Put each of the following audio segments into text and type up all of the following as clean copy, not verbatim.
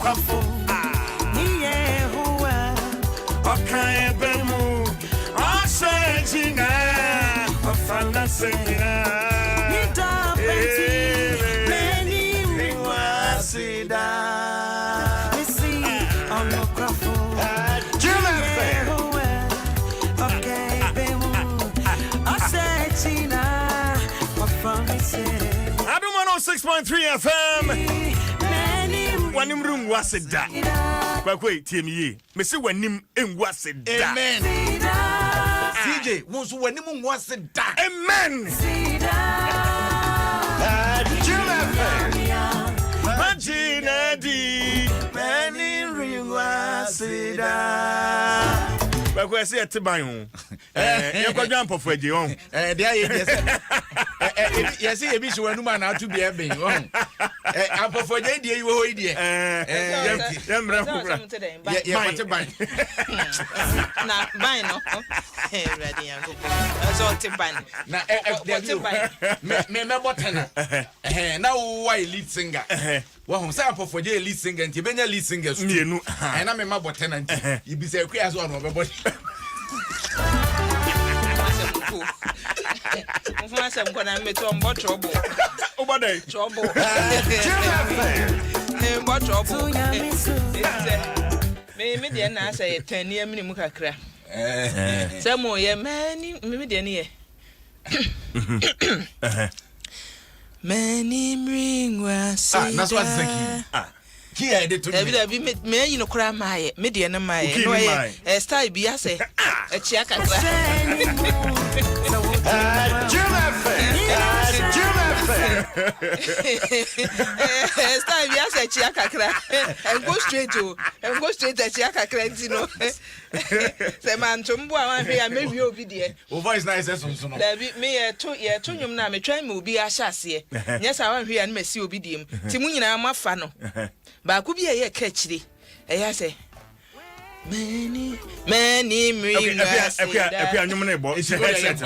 kwafo niye huwa okaye bemu asejina ofana sengina nita peti meni miwasida misi ono kwafo niye huwa okaye bemu asejina ofana sengina Adom 106.3 FM Wanim room waseda Kwa kwe TME Mesi wanim waseda Amen CJ Wonsu wanim waseda Amen Majina di Meni ring waseda Kwa kwe si etiban Yoko jump for eji on yes e bi so anuma na atu bia ben ampofo je die wo hoi die yemra kubra ye pate ban na ban no ready am so te ban na me botena na wo elite singer wo hom say ampofo je elite singer nti benya elite singer so mienu na me ma botena nti ibisa akua so no be bot Mfuma mkona metombo trouble. Obade Trouble. Mbo trouble. Me de na say 10 year mini mu kakra. Samo ye mani me de ne ye. Many ring was that's what Zaki. Kia de to me me yin no kra maaye me de ne maaye no ye style bi ase e chia kakra style bi ase chia kakra and go straight to chia kakra ntino se man tumbo a wan hwe ya me wi obi de o voice nice so no da bi me ye to nyum na me twan me obi a hyase nya sa wan hwe ya na masi obi de m ti mu nyina mafa no ba ku bi ye ka chiri e ya say many akua nyum na bo headset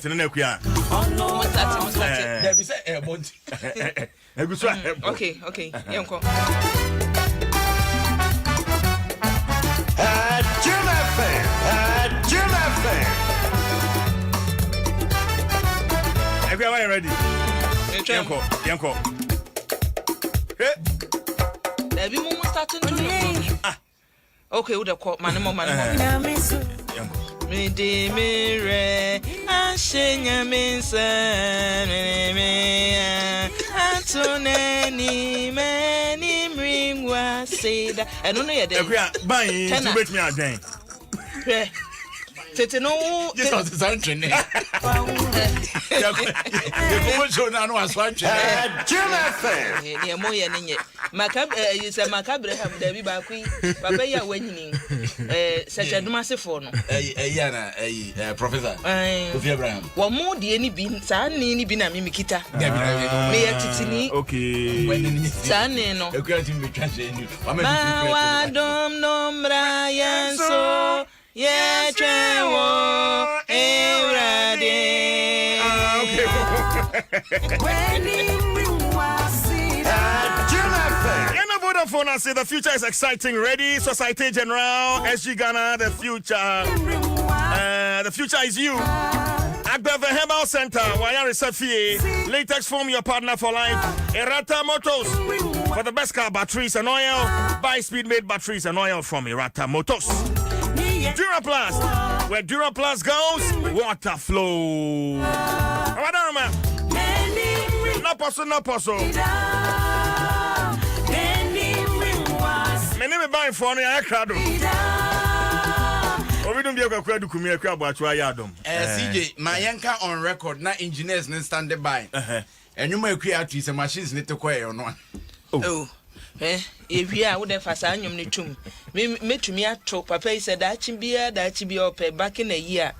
na akua there be say bond eguso okay yenko akua are you ready yenko Ebi mo start to okay, we the call man me de me re ashenya mensa me atoneni meni mringwa seda eno no ye de ban to bet me aden tete no just on the sound train ya ko show na no aso antwe ye mo ye ne nye makabre ham da bi ba kui papa ya wanyini secha duma sefo no na professor Kofi Abraham wo mo de ni bi sa ni bi na me kita me ya titini okay sa ni no ekura me twa se ni wa dom nomra yanso ye trewo erade Vodafone, I say the future is exciting. Ready, Societe General, SG Ghana, the future is you. Agbeve Herbal Center, Waya Resefi, Latex Foam, your partner for life. Erata Motors, for the best car batteries and oil. Buy speed made batteries and oil from Erata Motors. Duraplast, where Duraplast goes, water flow. No possible. My name is buying for me. I crowd. We don't be able to crowd to come here. Crowd, but try Adom. CJ, my yanka on record. Na engineers ne stand by. And you may create these machines need to acquire on one. Oh, if you are with the fast annual ni tum, me to me at top. Papa said that chimbia up back in a year.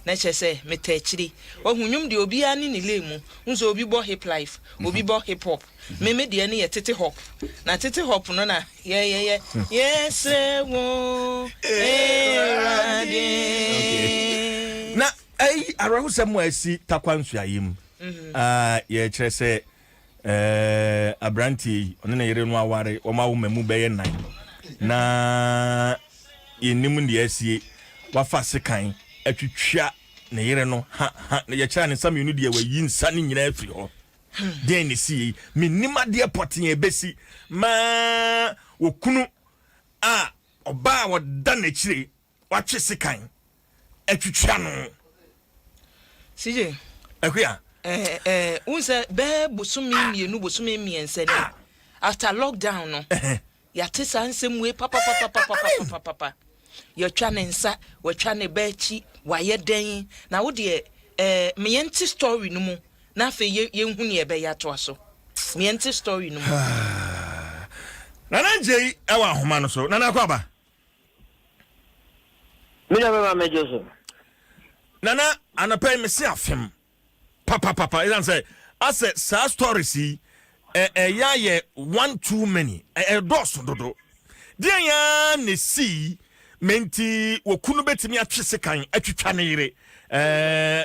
Nature say, me techri. Or whom the obiani ni lemu, who's obi bo hip life, obi bo hip hop. Me the any a titty hop. Na titty hop nona. Yeah. Yes, wo. Na, around somewhere see Takwan Swayim. Yeah, say, abranti ono na yere no aware o ma wo mamu be ye nan na yenim de asie wafa sekan atwitwa na yere no ha na ye kira ne sam yunu de wayi nsa ne nyina afiri ho den ne sie minima de poten e besi ma okunu a oba woda na kire watwe sekan atwitwa no CJ akuya unse be busumi mienu busumi miense ni after lockdown no ya tesa nsem we papa ya twa ne nsa wa twa ne bachi wa ye den na wo de meyenti story no mu na fe ye hu ne be ya to aso meyenti story no mu nana jei ewa homa no so nana kwaba mina baba mejoso nana anapay me se afem papa idan say ase sa stories ya ye one too many doso dodo dia ya ne si menti wokunu betimi atwese kan atwitwa ne yire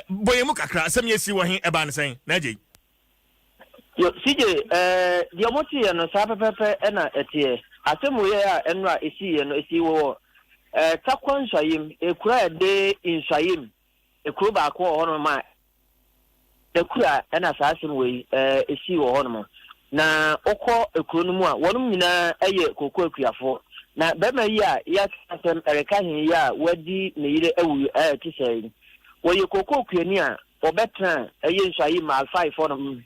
boyemu kakra asem yesi wo hen eba ne sen na je yo CJ dia moti ya no sa pepepe na etie asem wo ya enra esi ye no esi wo takwan shayim ekura de inshayim ekuru ba ko hono ma ekura na sa asem wo esi wo hono na okọ ekuru no mu a wonum nyina eye kokọ akuafo na bema yi a ya asem ereka hin ya wadi ne yire awu tisai wo ye kokọ akuani a obetra eye nshayim ma 5 hono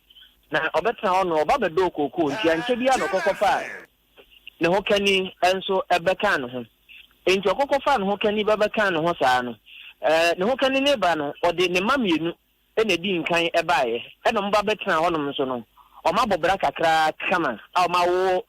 na obetra hono oba bedo kokọ nti anche bia no kokofa ne ho kani enso ebeka no ho enti okokofa no ho kani bebeka no ho saa no ne ho kani ne ba no ode ne mamienu ene di nkan ebaaye ene mba betra hono nso no o ma bobra kakra kama a o ma wo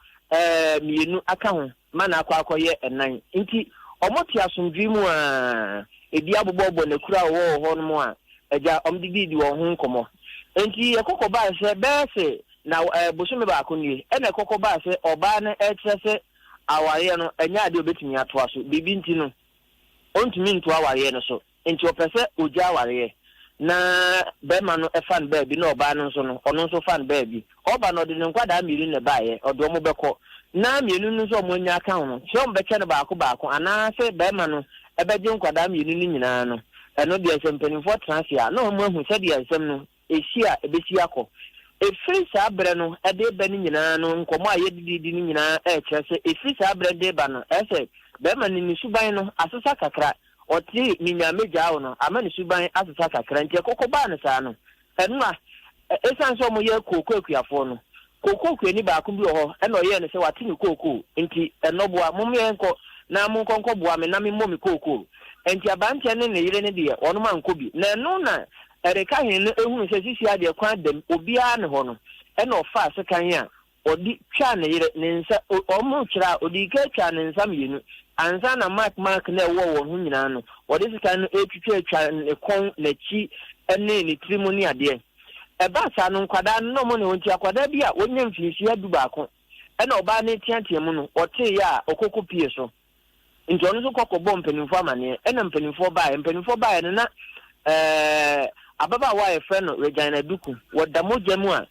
mienu aka ho mana akwakoye enan nti o moti asomdwi mu a ebi abobobo ne kura wo ho no mu a eja omdidi wo ho nkomo enti ekokoba se bese na bosume ba akoni ene ekokoba se oba na etrese aware no enya ade obetumi ato aso bibi nti no ontumi nto aware no so enti opese oja aware na bema no efan baby na oba no so no ono so fan baby oba no de nkwada miru ne baaye odo mo beko na mienu no so mo nya aka ho so mo beke ne baako ana se bema no ebeje nkwada miru ni nyina no eno de asempeni for transia no mo hu se de asem no ehia ebesi akọ efiri saa bre no ede ba ni nyina no nkomo a yedidi ni nyina kire se efiri saa bre de ba no ese bema ni suban no asesa kakra oti minya meja no ama ni suban asesa kakra nti kokoba ne saa no enuma esan so mo ye kokọ akuafo no kokọ akuani ba ko bi ho ena oye ne se wati ni kokọ nti enoboa mo me enko na mo nkonko boa me na me mo me kokọ nti abanche ne yire ne de ono ma nkobi na eno na ereka hin no ehunu se sisi ade kwa dem obia ne ho no ena ofa asekan a odi twa ne yire ne nsa omo kira odi ka twa ne nsa mienu ansa na mark na wo ho nyina no odi sekan no etwitwa ne kon na chi ene ne trimoni ade eba sa no nkwada no mo ne wonti akwada bi a wonya mfinsi adu baako ena oba ne tiantiam no ote ya okoko pie so nti ono so kokobọ mpanimfo amane ena mpanimfo baa ne na ababa wa efe no Regina Duku woda mojamu a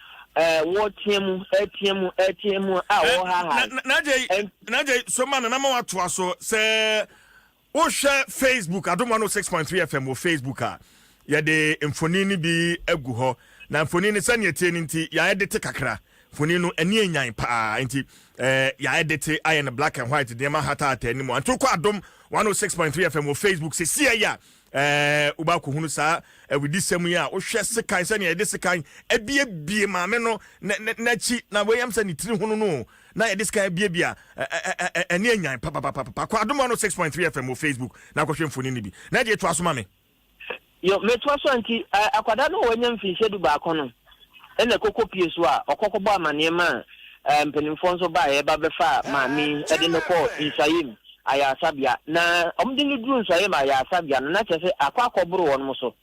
wo tiemu a wo ha naje so man na ma wato aso se wo share Facebook Adom 106.3 FM wo Facebook a ya de mfonini bi agu ho na mfonini sane etie nti ya edit kakra mfonini ani enyan pa nti ya edit iron black and white de ma hata atani mo anto kwa Adom 106.3 FM wo Facebook se sia ya uba ko hunu sa widi semu ya o hwe sekan sane ya de sekan ebie maame no na chi na weyam sane tiri hunu no na ya de sekan bia ani enyan pa kwa Adom 106.3 FM wo Facebook na ko hwe mfonini bi na de to asoma me yo metwa so anti akwada no wonya mfinse du ba kono ene kokko pie so a okokko amane ma mpenimfo nso ba ye ba befa maami ede ne ko insayim aya sabia na omde ni duru insayim aya sabia na chese akwakoburu won so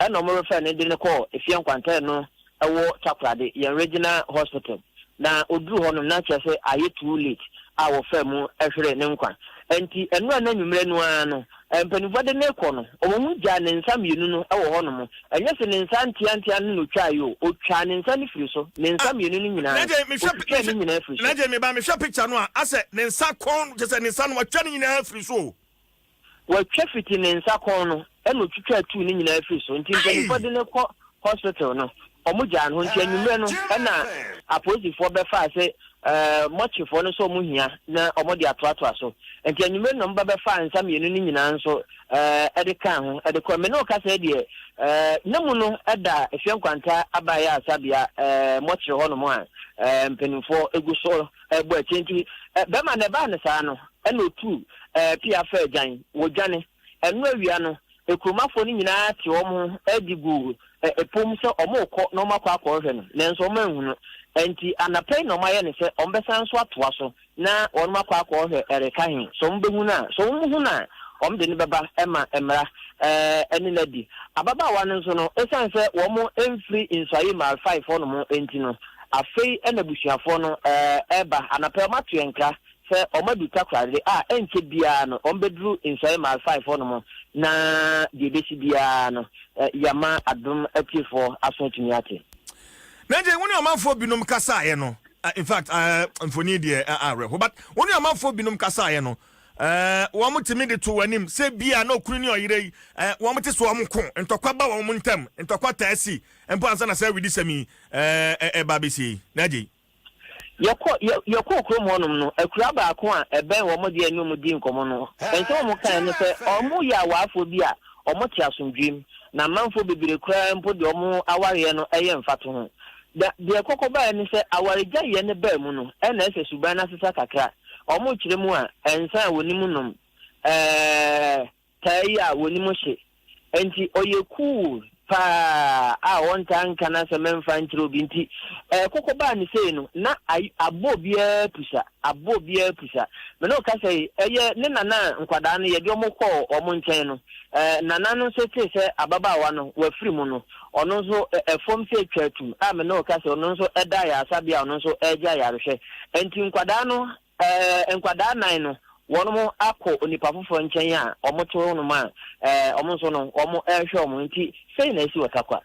ene omo refa ne de ne ko efie kwanta no ewo takrade ye regional hospital na oduru hono na chese aye too late a wo fa mu ehwere ne nkwa enti enu ananwumre no ano mpanimfo de ne kɔ no ɔmo gya ne nsa mienu no ɛwɔ hɔ no mo ɛnyɛ sɛ ne nsa ntia no twa yo o twa ne nsa ne firi so ne nsa mienu no nyinaa naje me hwɛ picture no a asɛ ne nsa kɔn je sɛ ne nsa no watwa ne nyinaa firi so watwa fiti ne nsa kɔn no ɛna otwitwa tu ne nyinaa firi so nti mpanimfo de ne kɔ hospital no ɔmo gya no nti anwummerɛ no ɛna apolisifoɔ bɛfa sɛ mɔchifoɔ no so ɔmo hia na ɔmo de atoatoa so nti anwummerɛ no mba bɛfa nsa mienu no nyinaa nso ɛde ka ho ɛde kɔ me ne ɔkasa deɛ na mu no ɛda efie nkwanta abayɛ asabea mɔchiri hɔ no mo a mpanimfoɔ egu so ɛbɔ akyi nti bɛma ne ba ne saa no ɛna otu pia fa agyan wɔdwane ɛno awia no ekurumafoɔ no nyinaa te wɔn adi gu epom sɛ ɔmo kɔ na ɔmo akɔ akɔhwɛ no nanso ɔmo ahu no enti anapɛ na ɔmo ayɛ ne sɛ ɔmo bɛsan so atoa so na ɔmo akɔ akɔhwɛ ɛreka hin so ɔmo behu na so ɔmo hu na ɔmo de ne bɛba ɛma mmara ɛne na di ababaawa no nso no esan sɛ ɔmo emfiri nsɔyi mal 5 hɔ no mo enti no afei ɛna busuafoɔ no ɛba anapɛ ɔmo ato yɛn nkra sɛ ɔmo adu takorade a ɛnkyɛ biara no ɔmo bɛduru nsɔyi mal 5 hɔ no mo na deɛ bɛsi biara no yama adom atifoɔ aso atumi ate naje woni amanfo binom kasa ye no in fact mfoni de areho but woni amanfo binom kasa ye no wo mutimi de to wanim se bia na okunu ni oyire wo mute so wo mko ntokwa ba wo ntam ntokwa taasi empo ansa na say widi sami babisi naje yɛkɔ kurom hɔnom no akura baako a ɛbɛn wɔn de anim di nkɔmɔ no ɛnso wɔn kan ne sɛ ɔmo yɛ awaafo bi a ɔmo te asomdwem na manfo bebree kura mpo de ɔmo awareɛ no ɛyɛ mfato ho deɛ kɔkɔ baa ne sɛ awaregya yɛ ne baa mu no ɛna ɛsɛ suban na sesa kakra ɔmo kyerɛ mu a ɛnsa a wɔnim nom tayi a wɔnim hye enti ɔyɛ cool pa a wonta nka na se memfa ntiro bi nti koko ba ni sei no na abo bia pusa me no ka sei eye ne nana nkwada no ye de omo kɔ omo nkyɛn no nana no so te sɛ ababaawa no wafiri mu no ɔno nso ɛfom sɛ twatu a me no ka sei ɔno nso ɛda ya asabia ɔno nso ɛgya ya rehwɛ enti nkwada no nkwada nan no wɔn akɔ onipa foforɔ nkyɛn a ɔmo to no ma ɔmo nso no ɔmo ɛhwɛ ɔmo nti sei na esi wɔtakwa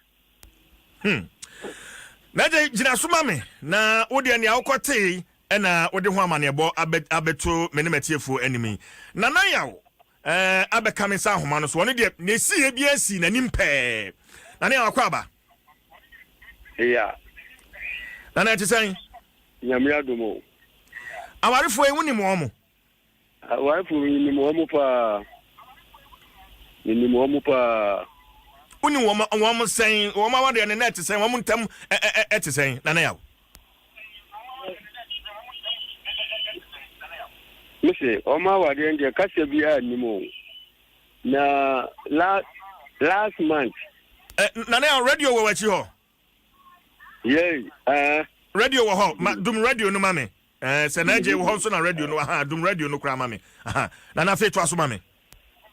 na je gyina so ma me na wode ani awokɔte ɛna wode ho amanebɔ abeto menematiefo animi na na yawo abɛka me sa ahoma no so ɔno deɛ na esi ye bia si na nimpɛ na ne akɔ aba yeah na na ɛtesɛn nyamia domo awarefo ewuni mo ɔmo awarefo ni mo ɔmo pa uni wɔn sɛn wɔn awade ne net sɛn wɔn ntam ɛte sɛn na na yawo mese ɔmo awade ndi kasa bi a nimo na last month na na radio wɔ wachi hɔ radio wɔ hɔ dum radio no ma me sɛ na je wɔ hɔ so na radio no dum radio no kra ma me na na fe to aso ma me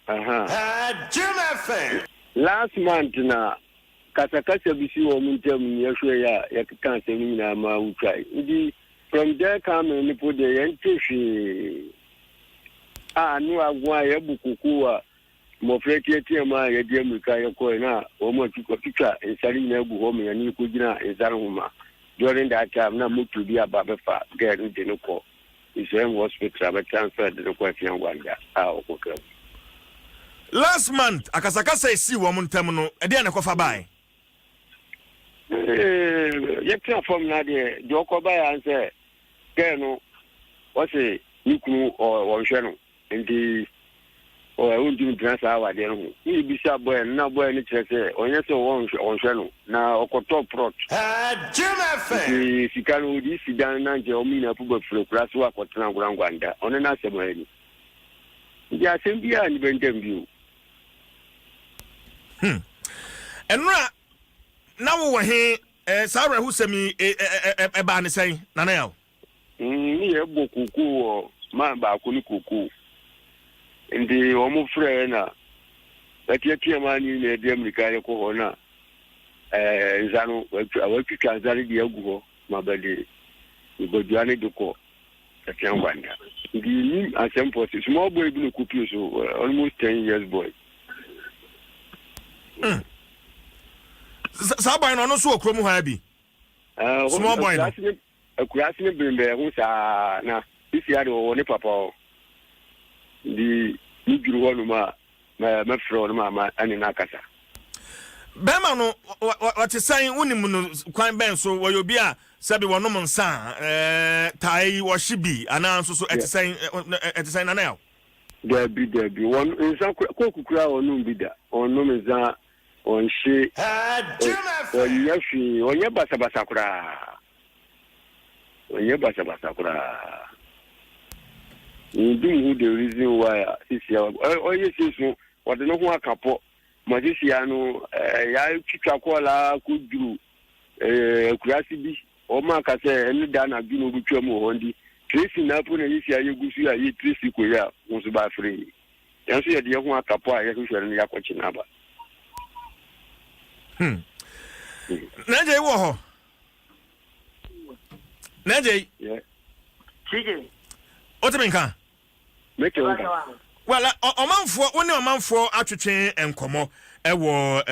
Jim FM. Last month na kasa bisi wo muntam yehwe ya yakeka asemi na ma utwai ndi from there come ni po de yentehwe anu agwa ya bukuku a mo freti ma ya die muka yakɔ na o mo twitwa nsari na agu ho me ni ko gina nsari homa during that time na moto bi aba befa girl ndi no ko isem hospital ba transfer de ko afian gwanda okokra. Last month akasakasa esi wo ntam no e de na kofa bai yekra form na de okoba ya nse ke no o se nikunu o hwe no ndi o undu drasa wa de no ni bisa boy na boy ni kire se onye se o hwe no na okoto prot Jim FM. sika no di sidan na je o mi na pu ba fure kura so akotena ngwangwanda one na se mo ani ndi asem bia ni bendem bi enra na wo he sawra husemi ba ne sen na na yawo ni ye bokuku wo ma ba ko ni kuku ndi o mu frɛ na atiatia ma ni ne de America ye ko ho na nzano awatwitwa nzare de agu ho ma ba de iboduane de ko Wanda. The assemble small boy been a so almost 10 years boy. Sabay no so okromu ha bi. Small boy. A crashing bimbe who's na this year or ne papa. The Nigru Waluma, my friend, Mamma, and in Akasa. Bema no what is saying unimu kwan ben so wo obi a sabi wono mo nsa tai wo shibi ana so so etisen na now there be one nsa kokukura onu bida onu meza on she onye basabasa kura ndum who the reason why this year oye so what no ho akapo Magician, ya Chicacola could do Kurasibi, or Macase, and Dana Bino Buchamo Hondi, Tracy Napon and Isia Yugusia, Tracy Koya, was by free. And so the young Capa, Yakusha, Yakwachinaba. Naje Woho Naje, Otaminka. Make your Well, omanfo woni omanfo atwetwe enkomo ewo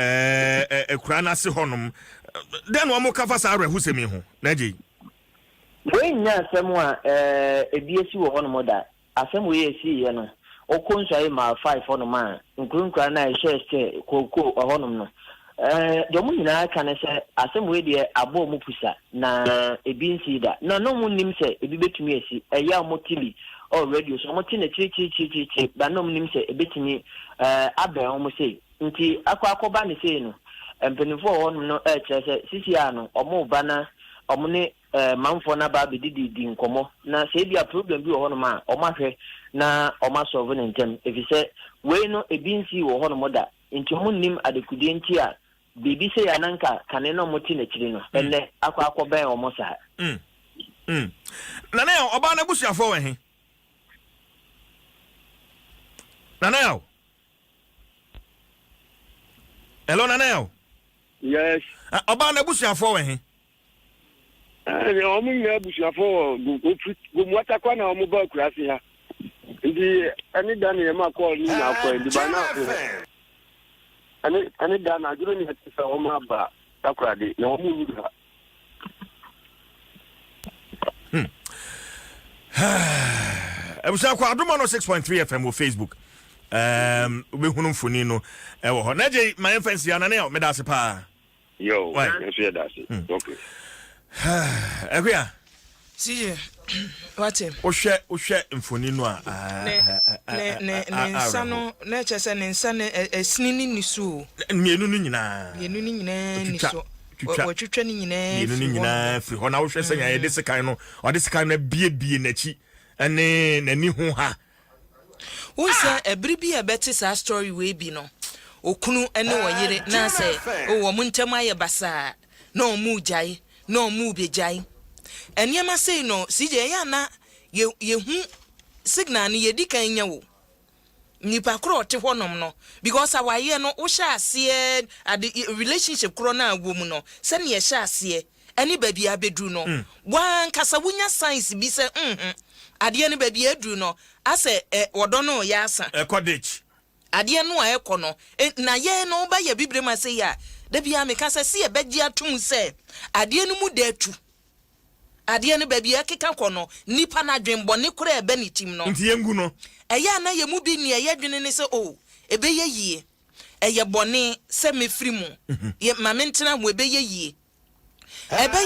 ekura na se honum den wo mo kafa sa arehu semi ho naji we nya asem a ebiesi wo honum da asem we esi ye no okonso ma 5 honum a nkrunkura na ehye koko honum no de mo nyina ka ne se asem we de abo mo pusa na ebi nsi da na no mo nim se ebi betumi esi eya mo tili already so mo tine chi ba no nim se ebetimi abel mo sei nti akwa ne sei no empenifo won no kire sisi ano omo ba na omo ne manfo na ba bedidi nkomo na se bia problem bi wo no ma omo ahwe na omo solve ne ntem efise we no ebinsi wo ho no moda nti mo nim adekudie nti a bibi se ya nanka kane no mo tine chiri no enne akwa ben omo sa na na oba na busuafo we he Nanao. Hello, Nanao. Yes. Oba na busuafo we he. Omu na busuafo go mwata kwa na omu ba kurasi ha. Ndi ani dan ye ma call ni na kwa ndi ba na. Ani dan ajuro ni hatisa omu ba takrade na omu ni ha. Ebusa kwa Adom 106.3 FM on Facebook. We hunu funi no ewo ho naje my fans ya na ne me da se pa yo so ya da se okay akuya see what him ohwe mfoni no a ne nsano na chese ne nsane esnini nisu mienu ni nyina nisu otwetwe ni nyina mienu ni nyina fi ho na ohwe senya ye desikan no odesikan na bie nachi ene nani ho ha Unsa ebribi abeti sa story we bi no okunu ene woyire na se wo muntem aye basa na omu jai na omu bejai eniema sei no sije ya na ye hu signal ni ye dikan nya wo nipa kro te honom no because awaye no wo sha ase relationship kro na agwo mu no se ne ye sha ase eni baby abedu no wan kasa wunya science bi se ade ne baby edu no ase wodo no ya asa cottage ade no a ekọ no na ye no ba ya bibre ma se ya da bia me kasa se ye beji atum se ade no mu da atu ade ne baby akeka kọ no nipa na dwenbo ne kura ebe ne tim no nti yengu no eya na ye mu bi ne ye dwene ne se o ebe ye yie eye bone se me firi mu ye ma mentena mu ebe ye yie ebe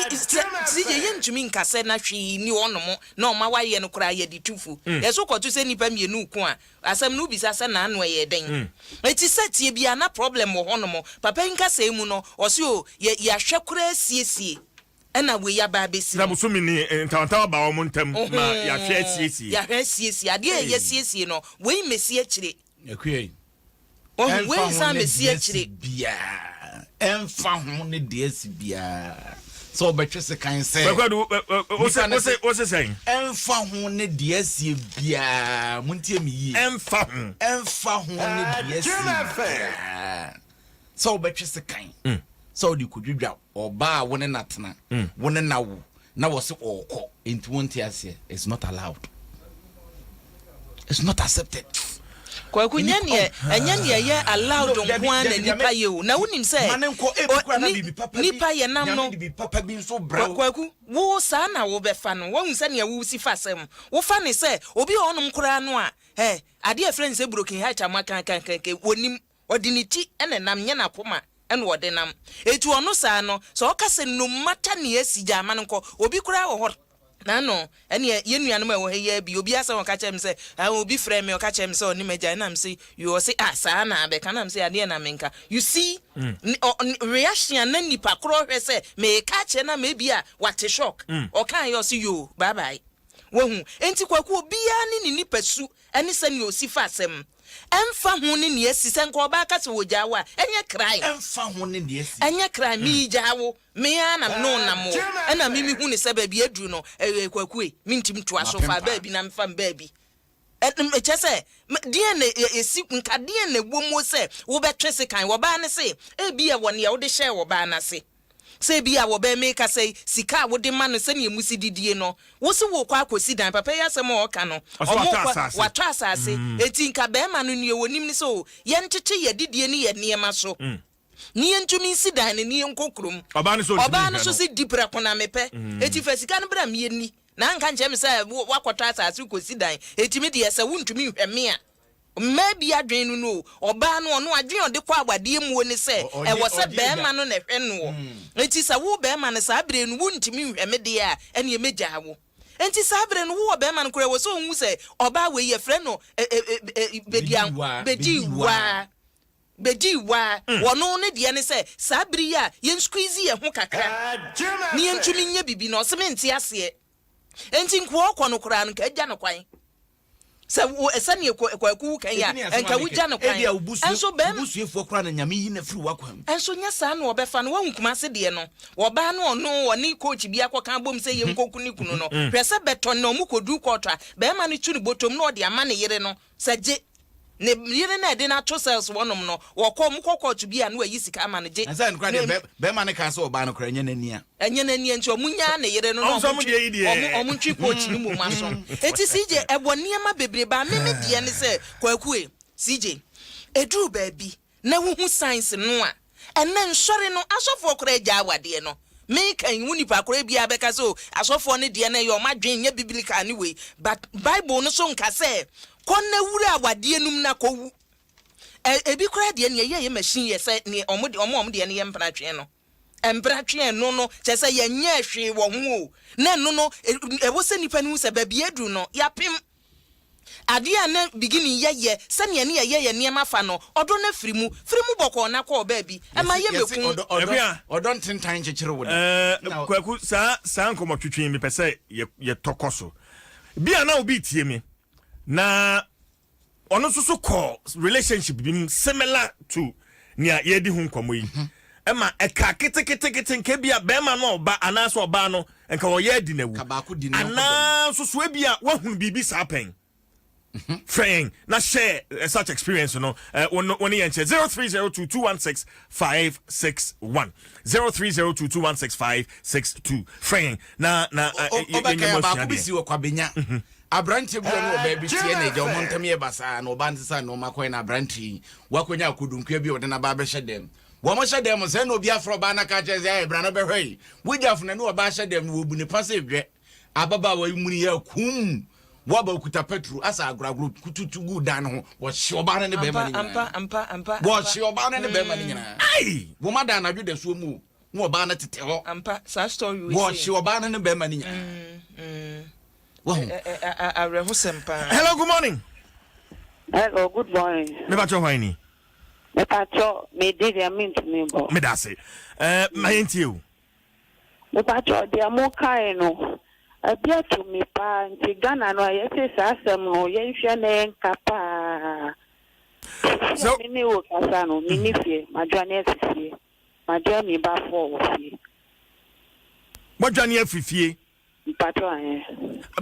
si ye ntumi nkase na hwe ni onomo na oma waye no kura ye ditufu yeso kwotu se nipa mienu ku a asem no bisa se na anu ye den eti setie bia na problem wo honomo papa nkase mu no osi o ye ahwe kura siesie ena we ya ba besi na busumi ni ntawantawa ba wo muntem ma ya hwe siesie ya hwe siesie ade ye siesie no we mesi akire ekue we sa mesi akire bia emfa ho ne de esi bia so betwese kan say what's saying emfa ho ne de esi bia muntie mi yi emfa ho ne de esi so betwese kan so di kudwudwa oba wo ne natena wo ne nawo na wo se okọ in 20 years it's not allowed. It's not accepted. Kwa kunyane anyane ye allowed on one and nipa ye o na wonim say nipa ye nam no papa bi so bra kwa ku wo sa na wo befa no wo nsa ne wo si fasem wo fa ne say obi onom kura no a ade friends e broken heart amaka kan wonim odiniti ene nam nye na poma ene wode nam etu ono sa no so okase no mata ne asija ama nko obi kura wo na no ene yenuanom a wo he bi obi asa won ka chem say obi frame o ka chem say oni meja na am say you say asa na be kana am say ade na menka you see reaction na nipa kro hwe say me ka che na me bia what shock o kan yo say yo bye bye wo hu enti kwaku obi ya ni nipa su ene se ne osi fa asem emfa hu ne ne asi se nko oba ka se wo jawa enye cry emfa hu ne ne asi enye cry mi jawo me ana no na mo ena mi hu ne se ba bi aduru no kwakue mi ntim to aso fa ba bi na mfa mba bi eche se die na esi nka die na gbomo se wo betwe se kan wo ba ne se bi e won ye wo de share wo ba na se se bi a wo be make say sika wo de ma no se ne emusi didie no wo se wo kwa akosi dan papa ya se mo ka no wa twa asase eti nka be ma no ne wonim ni so ye ntete ye didie ni ye niema so ni entumi si dan ni enkokrum oba no so se dipra kona mepe eti fa sika no bra me ni na nka nche me se wakotwa asase kosi dan eti me de se wontumi hweme a maybe adwenu no oba no ono adwen de kwa agbade mu oni se e wo se be ma no na hwe no enti sa wo be ma no sa abre no wontimi hweme de a ene ye meja wo enti sa abre no wo be ma no kure wo so hu se oba we ye frɛ no bediwa wono ne de ne se sa abre ya ye squeeze ye ho kakra ni entumi nya bibi no se menti ase enti nko okɔ no kura no ka agya no kwan se wo esane kwaku kan ya enka wugya no kwan enso bem busuefo kura na nyame yi na firi wakwam enso nya sa na obefa no wahu kuma se de no oba no ono oni coach bi akokan bom se ye nkoku ni kunu no hwese beton na omukodu kotwa be ma no tuni botom no de ama ne yere no saje ne yere na de na to sales wonom no wokom kokotu bi a no ayi sika ama ne je asa nkra de be ma ne kan so oba no kra nya nania nti omunya ne yere no no omuntwi coach ni mu maso eti CJ ebo niema bebreba me de ne se kwakue CJ eduru baabi na huhu science no a enne nsori no asofo kra agya awade no me kan wuni pa kra bia beka so asofo ne de na ye o madwen nya biblical ni we but bible no so nka se konna wura awade num na kowu ebi kra de ne ye machine ye se ne omo de ne ye mpra twen no embratwe no no chese ye nya hwe wo ho na no no e wo se nipa ni se ba bi edu no yapim ade na beginning ye se ne ye niema fa no odo na firimu boko na kwa oba bi e ma ye meku odo ntentan chekere wo kwaku sa nkomo twetwe mi pese ye tokoso bia na obi tie mi na ono so call relationship bi similar to nia ye di hu nkomo yi ema eka kete nke bia be ma no ba anaso oba no enka wo ye di na wu ana so bia wa hu bibi sa pen friend na share such experience no one yen 0302216561 0302216562 friend na ba ku si wo kwabenya abrante bi no oba bi tie na je o montam ye basa na oba ntisa na o makoy na abrante wakonya akodunkua bi ode na ba be hyedem wo mo hyedem se na obi afro ba na ka cheze ya ebra na be hwei wujafo na no oba hyedem wo bu ne pase dwe ababa wa muni ya kum waba okuta petro asa agragro kututugu dan ho wo hye oba ne be ma ni ampa wo hye oba ne be ma ni nyina ai wo mada na dwede so mu wo oba na tete ho ampa sa story we wo hye oba ne be ma ni nyina Hello, good morning. Hello, good morning. Me bacho hwani. Me bacho me did ya mint me bo. Me dase. My you. Me bacho dia mo kai no. Abia to me pa nti Ghana no yesi sasem no yenhwe na enkapa. So me wo kasa no me nifie madwane afifie. Madwane ba fo wo fie. Madwane afifie. Bacho an.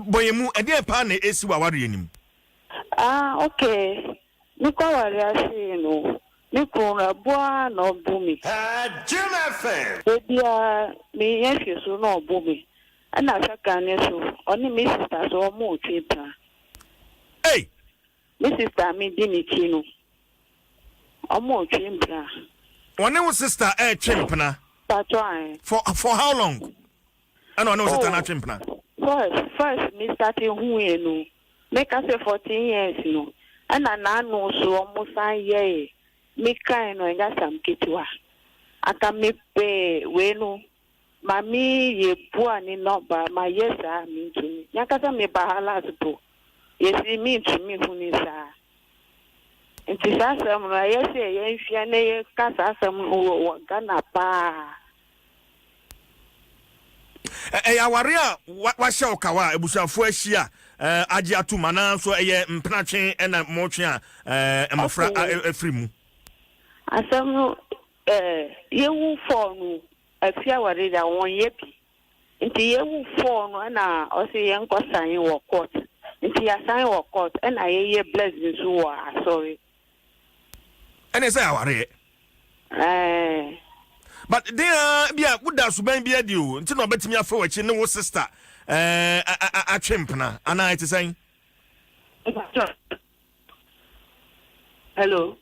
Boyemu ede pa na esi wa ware anim. Okay. Niko ware asi no. Niko na boa no bumi. Jim FM. Ebia me yenhwe so no bumi. And I second so only my sister so more cheaper. Hey, My sister me didn't chino. Or more cheaper. one was sister chimpana. That's why. For how long? I know sister na chimpana. First, me started who you know. Make us say 14 years, you know. And I know so almost a year. Me kind of got some kitwa. I can me pay wenu. Mami ye poor ni number. My yes, I mean to me. Yakasa me bahalas po. Yes, it mean to me who is that. And to say some, yes, yes, yes, casa some who gonna pa. Awaria wa show kawa ebusuafo ahia age atuma na so eye mpratwe na motwe emofra afrimu asam yewu phone afia ware da won yepi nti yewu phone na o se ye nko san wo court nti ya san wo court na ye blessings wo sorry ene say aware but there bia woda suban bia di o nti no betimi afa wachi ne wo sister atwempna ana it say hello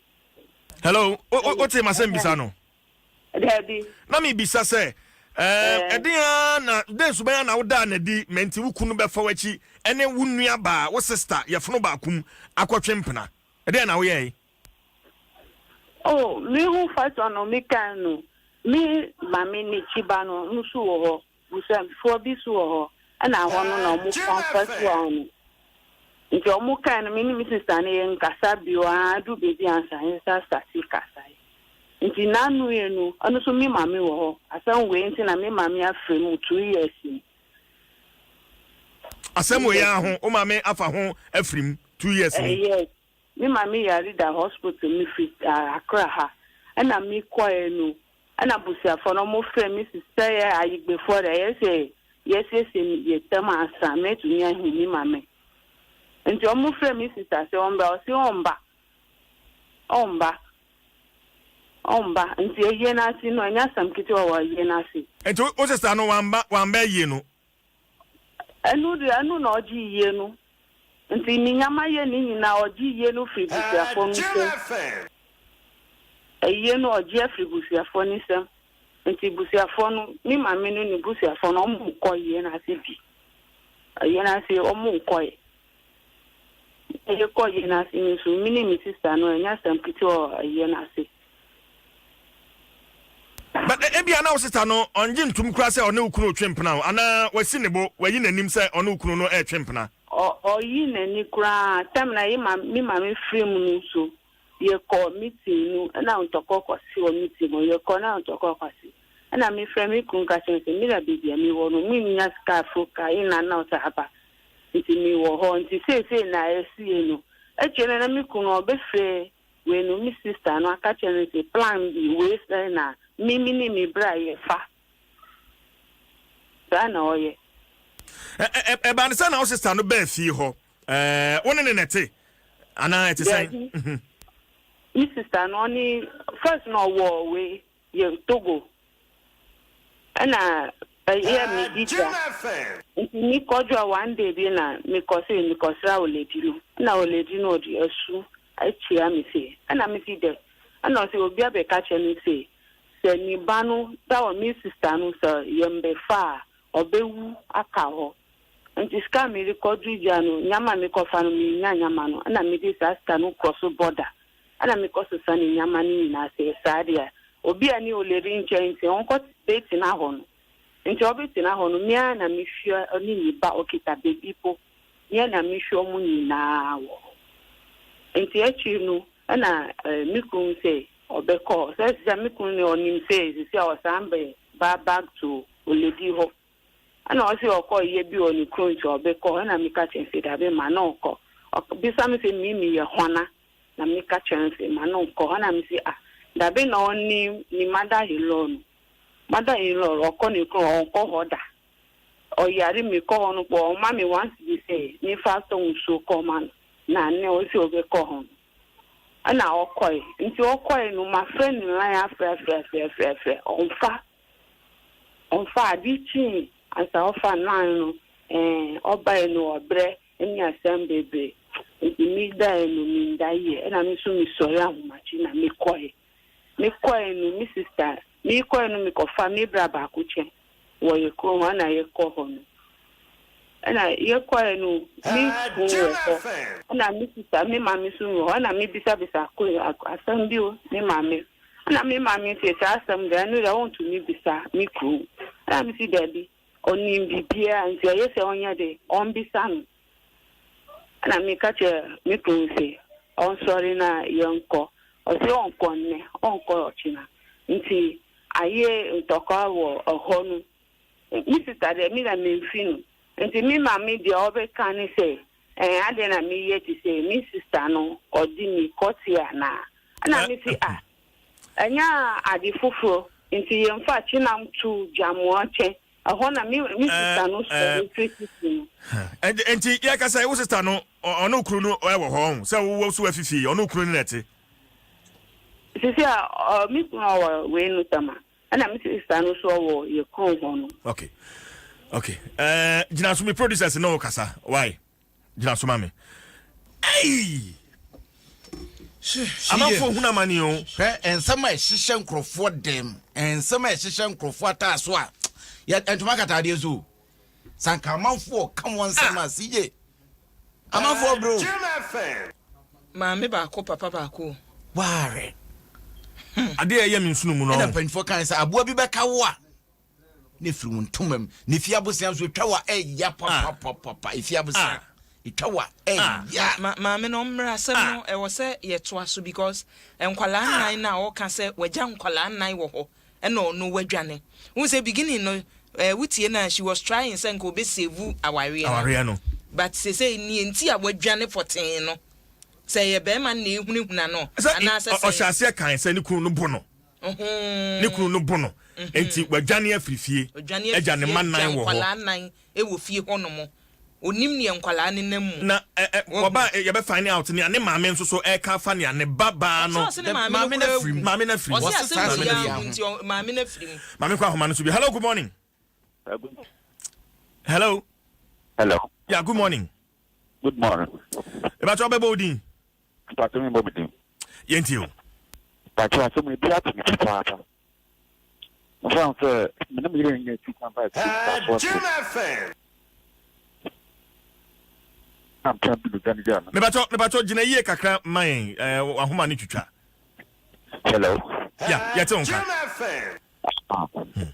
o te masem bisa no daddy na me bisa say edia na de suban na woda na di menti wukunu be fa wachi ene wunua ba wo sister yefno ba kum akotwempna edia na wo ye oh me who fight on me kan no me mami ni chibano nsu wo busam for bi so ho ana hono na mu comfort one nti omu kan me ni sister ne nkasa biwa du bebi ansa insa stati kasa nti nanu yenu anu so me mami wo ho asan we nti na me mami afrem 2 years asem we ya ho o mami afa ho afrim 2 years ni yes me mami yari da hospital mi fit akra ha ana mi kwa enu ana busia for no mo frɛ me sister ya ayigbe for there yes ye tema asa me tu nya hini mame nti o mo frɛ me sister se omba o se omba nti ye na si no nya sam kiti wa ye na si nti o sister no wamba ye no anu no oji ye no nti ni nyama ye ni na oji ye no free busia for no eye no oje free busiafo ni sem nti busiafo no mi mame no ni busiafo no mo koye na se bi eye na se o mo koye eye koye na se ni so mi ni mi sister no enya sem piti o eye na se but ebia na o sister no onje ntum kura se one ukunu otwempna ana wasi nebo wayi nanim se one ukunu no etwempna o yi nani kura tam na mi mame free mu no so ye call meeting no na ontoko kwasi o meeting mo ye call na ontoko kwasi na mi frame kun ka sense mi la bibia mi wo no mi nya ska foka ina na ota haba nti mi wo ho nti se na esi no chere na mi kun obe fe we no mi sister no aka chere se plan bi we say na mi ni mi bra ye fa sana oye ba ne sana o sister no be fi ho woni ne nete ana it say my sister no ni first no war we ye Togo ana ye mi dita ni kojo one day bi na mi kosra oledilu na oledilu odi asu achia mi se ana mi fi de ana se obi abeka che mi se ni banu da o mi sister no so yembe fa obewu aka ho nti ska mi record jano nyama mi kofa no mi nyama no ana mi di sister no cross border ana mi koso sani nyama ni na se sadia obi ani oleri nche onko beti na ho no nti obeti na ho no mia na mi hwa oni ni ba okita baby po mia na mi hwa mu ni na wo nti echi no ana mi kun se obeko se se mi kun ni oni se se o sambe ba back to oledi ho ana o se oko ye bi oni kun nti obeko ana mi ka chen se da be ma na oko bi sami se mi ye hona na mi ka chance ma no ko na mi si da be no ni mother in law ko ni ko hoda o yari mi ko no po ma mi once be say ni fa so nso ko man na ne o si obe ko ho ana okoi nti okoi no ma friend na ya fe on fa di chi asa ofa nan no oba no obre eni asem bebe nti mi da no mi da ye na mi so mi sori ahumachi na mi koe no mi sister mi koe no mi ko fa mi bra ba ku che wo ye ko na ye ko ho no na ye koe no mi ko na mi sister mi mami so ho na mi bisa ko asem bi o mi mami na mi mami se asem da no da want to mi bisa mi ku na mi si daddy oni bibia nti ye se onya de on bisa no na mi catch me to say on sorry na yonko o se onko ne onko ochina nti aye ntoko wo ohonu mi sister de mi na me finu nti mi mami de obe kan say ade na mi ye ti say mi sister no odi mi kotia na mi si anya ade fufuro nti ye mfa chinam tu jamuache ahona mi sister no so criticism enti ya ka say wo sister no ono kru no e wo ho se wo so afifi ono kru ni nete sisi mi ko we no tama ana mi sister no so wo ye kon ho no okay jina so mi producers no kasa why jina so mame hey amafo huna mani o ensama ehihye nkrofo dem ensama ehihye nkrofo ataso a ya entuma katade zo sanka amafo come on sama sije amafo bro Mame ba ko papa ba ko ware ade ya mi nsunu mu no na panfo kan sa aboa bi beka wo a ne firu ntomam ne fia bosia so twa wa ya papa ifia bosia itawa ya mame no mra sem no e wo se ye to aso because enkwala nan na o ka se waja enkwala nan wo ho e no wadwane won say beginning no wutie na she was trying say nko be save aware no but say ni enti a wadwane 14 no say ye be man na ehunehuna no ana say o hyase kan say ni kunu no bo no ni kunu no bo no enti wadwane afirifie eja ne man nan wo ho enkwala nan e wo fie ho no mo onim ne enkwala ne nam na oba ye be find out ne maame nso so e ka fa ne baba no maame na frim maame na frim maame kwa homa no so bi hello good morning hello yeah good morning e ba to be bodi start me bodi yenti o ba to so me bia to me papa no fa so me na me re nge 2.5 I'm trying to do that. Me bato jina yie kakra man ahoma ni twitwa. Hello. Yeah, tonka.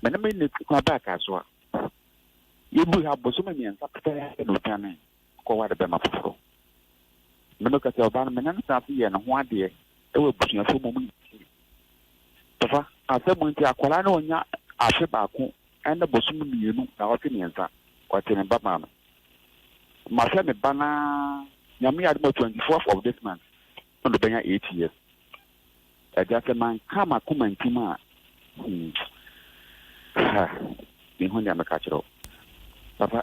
Me na me ni kwa back aso. You bu ha boso me nyan sapeta no tane. Ko wa de be mafofo. Me no ka se oba me na sa fi ye no ho ade e we busuan fo mo mu. Papa, asemu nti akwala na onya afe baako ene boso mu mienu na o te nyansa. Ko te ne baba no. My family bana nyame had 24th of this month on the benya 8 years. I just man kama kumantima ni honda makachiro papa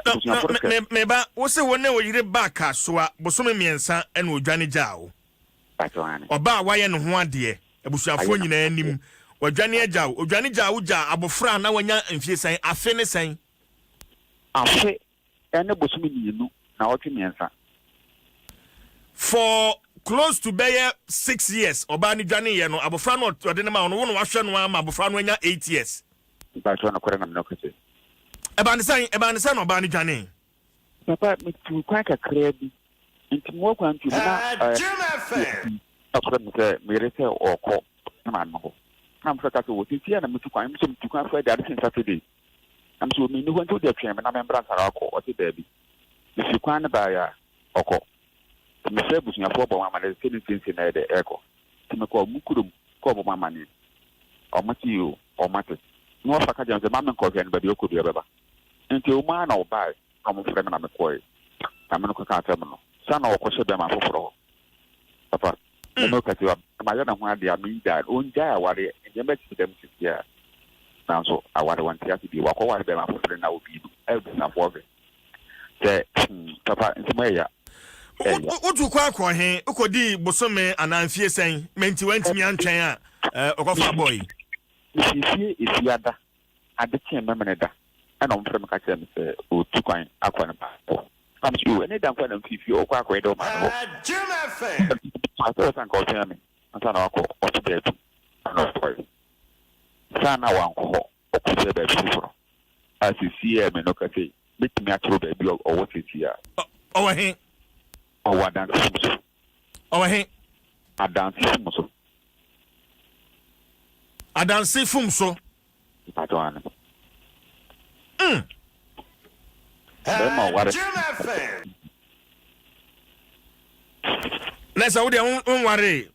me ba wo se wona wo yire back aso a bosome miensa ene odwane jaawo patwane oba waye ne ho ade ebusuafo nyina anim odwane ajaawo odwane jaawo ja abofra na wanya mfie san afe ne san afe ene bosome mienu na what miensa for close to be 6 years oba ni dwane ye no abofra no ode ne ma no wo no wahwe no ama abofra no anya 8 years patwane ko na mnokete eba ne san oba ni dwane papa me tu kwa kakra bi ntimo kwa ntu na akora me se mere se oko na no na mfa ka so ti na me tu kwa me so tu kwa fa da sin Saturday am so me ni ho ntu de twen me na me mbra sara ko o ti da bi si kwa na ba ya oko me se busunya fo bo mama de sense na de eko ti me ko mukurum ko bo mama ni o mati o mati no fa ka janze mama ko gan ba de okodu beba nti o ma na o ba no mo frem na me ko e na me no ka ta me no sa na o ko se be ma foforo papa no ka ti wa ma ya na ho ade a me da o nja ya ware e be ti dem ti ya na so aware wan ti ati bi wa ko ware be ma foforo na obi no e bi na fo papa ntimaya otu kwa akọ he ukodi bosome ananfie sen menti wantimi antwen a okofa boy ifie isiada ade tie memene da and on from Catchem or 2 coin aqua and comes you any damn kind of if you quack way don't matter. Jim FM. I thought I'm calling me. I thought I'll call or to bed. Sana one call or to bed. As you see, I may not say, make me actual baby or what is here. Oh, I hate. Oh, what dance? Oh, I hate. I dance. I don't see fum so. I don't know. Jim FM. Let's out there, won't worry,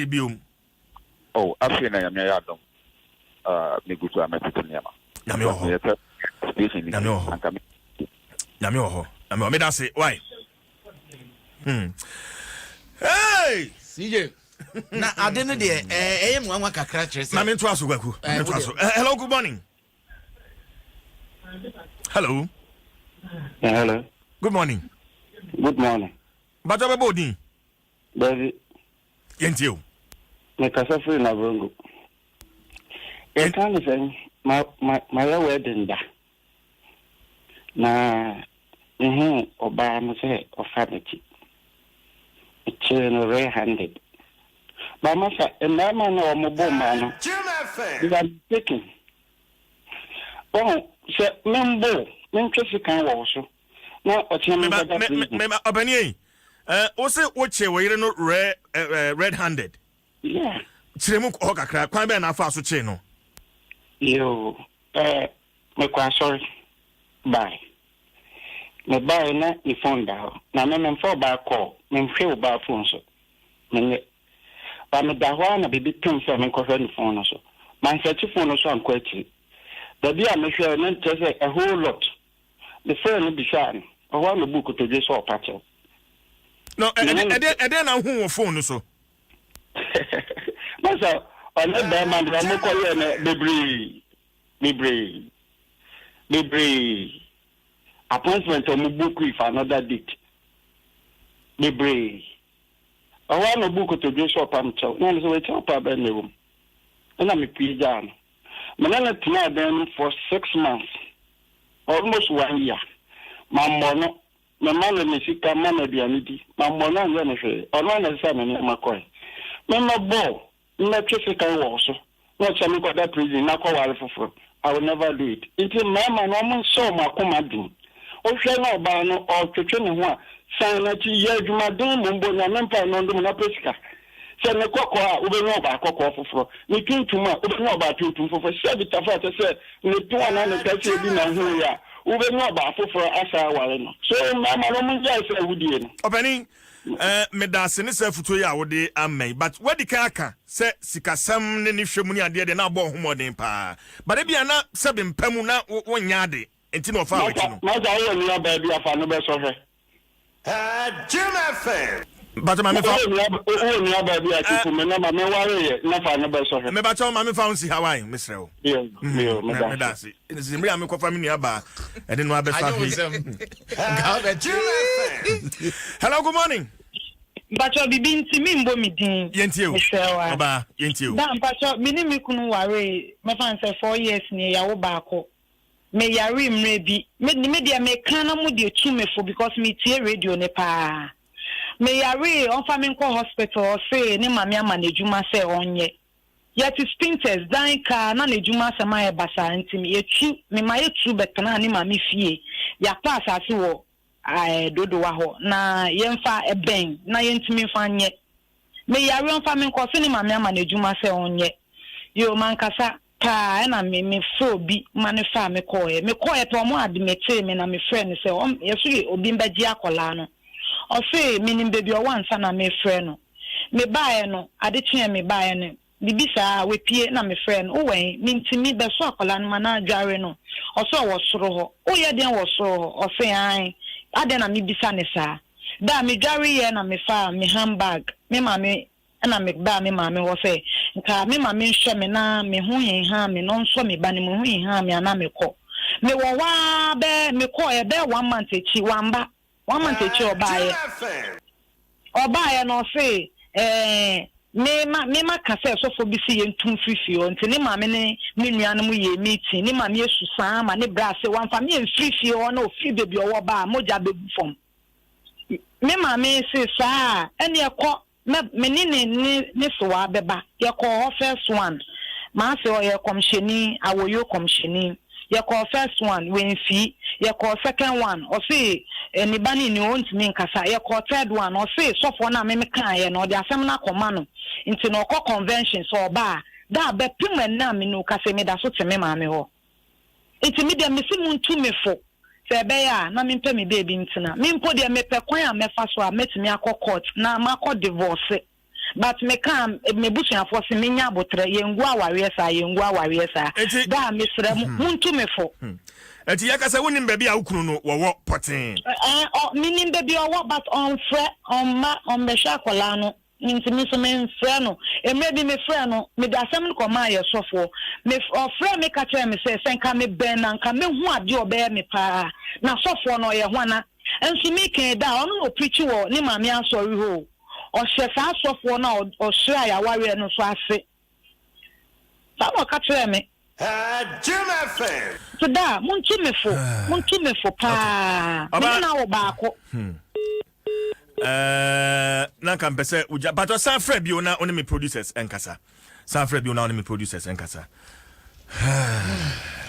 Bium. Oh, I feel I am your Adom. Me go to a message in Yama. Namio, I'm me that's it. Why? Hey! CJ. Na adene de mwa kakra kyerɛ sɛ na me nto aso gwaku hello, good morning. Hello. Hello. Good morning. Good morning. Bajo be bodi. Baby. Yentio. Me kasa free na brongo. E kan say my wedding da. Na oba mo say ofamity. It's no handed. Mama sa mama na omo bomba no. Jim FM. You are taking. Oh, se membo, mentwese kan wo so. Na oche me baba free. Me obani o se wo che wo yire no red handed. Yeah. Chiremu ko kakra kwan be na afa so che no. Yo, me kwa sorry. Bye. Me buy na ni phone da. Na me for ba call. Me hwe ba phone so. Me ba me da ho na bibi pin se me ko ni phone so. Man search phone so an kwachi. Da bia me hwe na tese a whole lot. The phone bi shan. O wa me book to just so patch. No, e na hu wo phone so. Masa on the man da mo ko ye na bebre. Appointment on book with another date. Bebre. I want to book to do shop and chow. No, so we chop up in the room. And I'm a pijan. Manana tonight then for 6 months. Almost 1 year. Mammono. My man and Missika Mamma Dianity. Mammono and Jennifer. Or one as son and McCoy. Mamma Bo. Not physical also. Not some got that prison. Not for. I will never do it. Until Mamma no saw my commanding. Ohwe na oba no o twetwe ne ho a san na ti ye adwuma don mombo na mempa no ndom na pesika se ne kokko a obenu oba kokko foforo ne tuntum a obenu oba tuntum foforo se bitafa te se ne to ana ne kase bi na ho ya obenu oba foforo asa ware no so mama no mun jai se wudie no Obani me da se ne se futo ya wode amen but wadi ka aka se sikasam ne ne hwemu ne ade de na abo homoden pa but e bia na se bempam na wonya ade enti no fa wechi no ma ja wo ni aba bia fa no be so hwe Jim FM. but ma me fa o ni aba bia ti me na ma me ware ye na fa no be so hwe me ba cha ma me fa unsi Hawaii misrew me da se zimri am ko fa me ni aba e de no abe fa Adom Nsem. Jim FM. Hello, good morning. Bacho bibi nti mi mbo mi din. Yentio. Oba, yentio. Da bacho mi ni mi kunu ware me fan say 4 years ni ya wo baako. Me yare mre bi. Me dia me kan na mu de tu me fo because me tie radio ne pa. Me yare on fa me nko hospital say ne mama ama na ejuma say onye. Yet spinters dan ka na ejuma say ma e basa nti me etu me ma etu betana ne mama fie. Ya pa asase wo dodo wa ho na yemfa eben na yentimi fa nye me yare on fa me nko se ni mama ama na ejuma se onye yo man kasa ka na me fo bi mane fa me koye to mo admete me na me friend se yesu obi mbaji akola no o se me nim baby o wansa na me friend no me baaye no ade tue me baaye no bibisa we pie na me friend o wen me ntimi be so akola no na adware no o so wo soro ho o ye den wo soro ho o se an ade na me bisa ne sa da me dware ye na me fa me handbag me mame na me ba me mame wo se nka me mame hwe me na me ho yen ha me no nso me ba ne me ho yen ha me ana me ko me wo wa be me ko e be 1 month echi wamba 1 month echi obaye no se me ka say so for bi si yentum frifio nti ne ma me ne nuanu mu ye meeting ne ma me esusan ma ne bra se wan fa me frifio na ofi bebi owo ba moja bebu fom me ma me se sa ene ekọ me ne so wa beba ye ko first one ma se o ye komsheni awoyo komsheni ye ko first one when fi ye ko second one o say anybody ni won timi nkasa ye ko third one o say so for na me kan ye no de asem na koma no nti no ko convention so ba da be pim na me no kasa me da so teme ma me ho nti me de me si muntu me fo se be ya na me mpe me baby ntina me mpo de me pe kwan a me fa so a metimi akọ court na ma akọ divorce but me can me busuan for se me nya abotre ye ngua aware sa da me sre muntu me fo eti yakasa wonim baby a wukunu no wo poten minim baby o but on fre on me sha kola no nti me so me fre no e maybe me fre no me da asem ko ma ye sofo me fre me ka kire me se senka me ben na nka me hu ade obe me pa na sofo no ye hwana enso me kan da ono no preach wo ni ma me ansori ho o hye sa sofo na o hye ya ware no so ase sa mo ka kire me Jim FM. so da muntu me fo pa me na wo ba ko na kan pese uja but o san frɛ bio na me producers enkasa san frɛ bio na me producers enkasa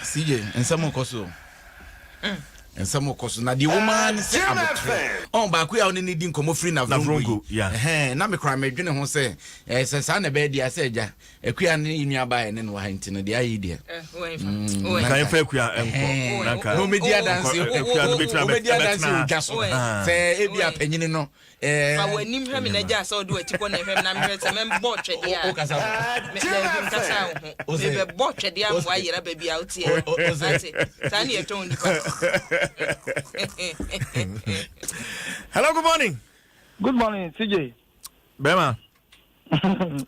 CJ ensamo koso ensamo koso na the woman say abotre on ba ku ya oni di nkomo free na vrongo na me kra me dwene ho say se sa na be dia say ja akua ne nua ba ne no ha ntino dia yi dia kan fa akua enko na kan no media dance o media dance o gaso se e bia panyini no fa wanim hwe me na ja sa odo atiko na hwe na me se me bo twede a o kasa me kasa ho me be bo twede a mo ayera ba bia otie ati sa ne eton ndi pa. Hello, good morning. Good morning, CJ. Bema.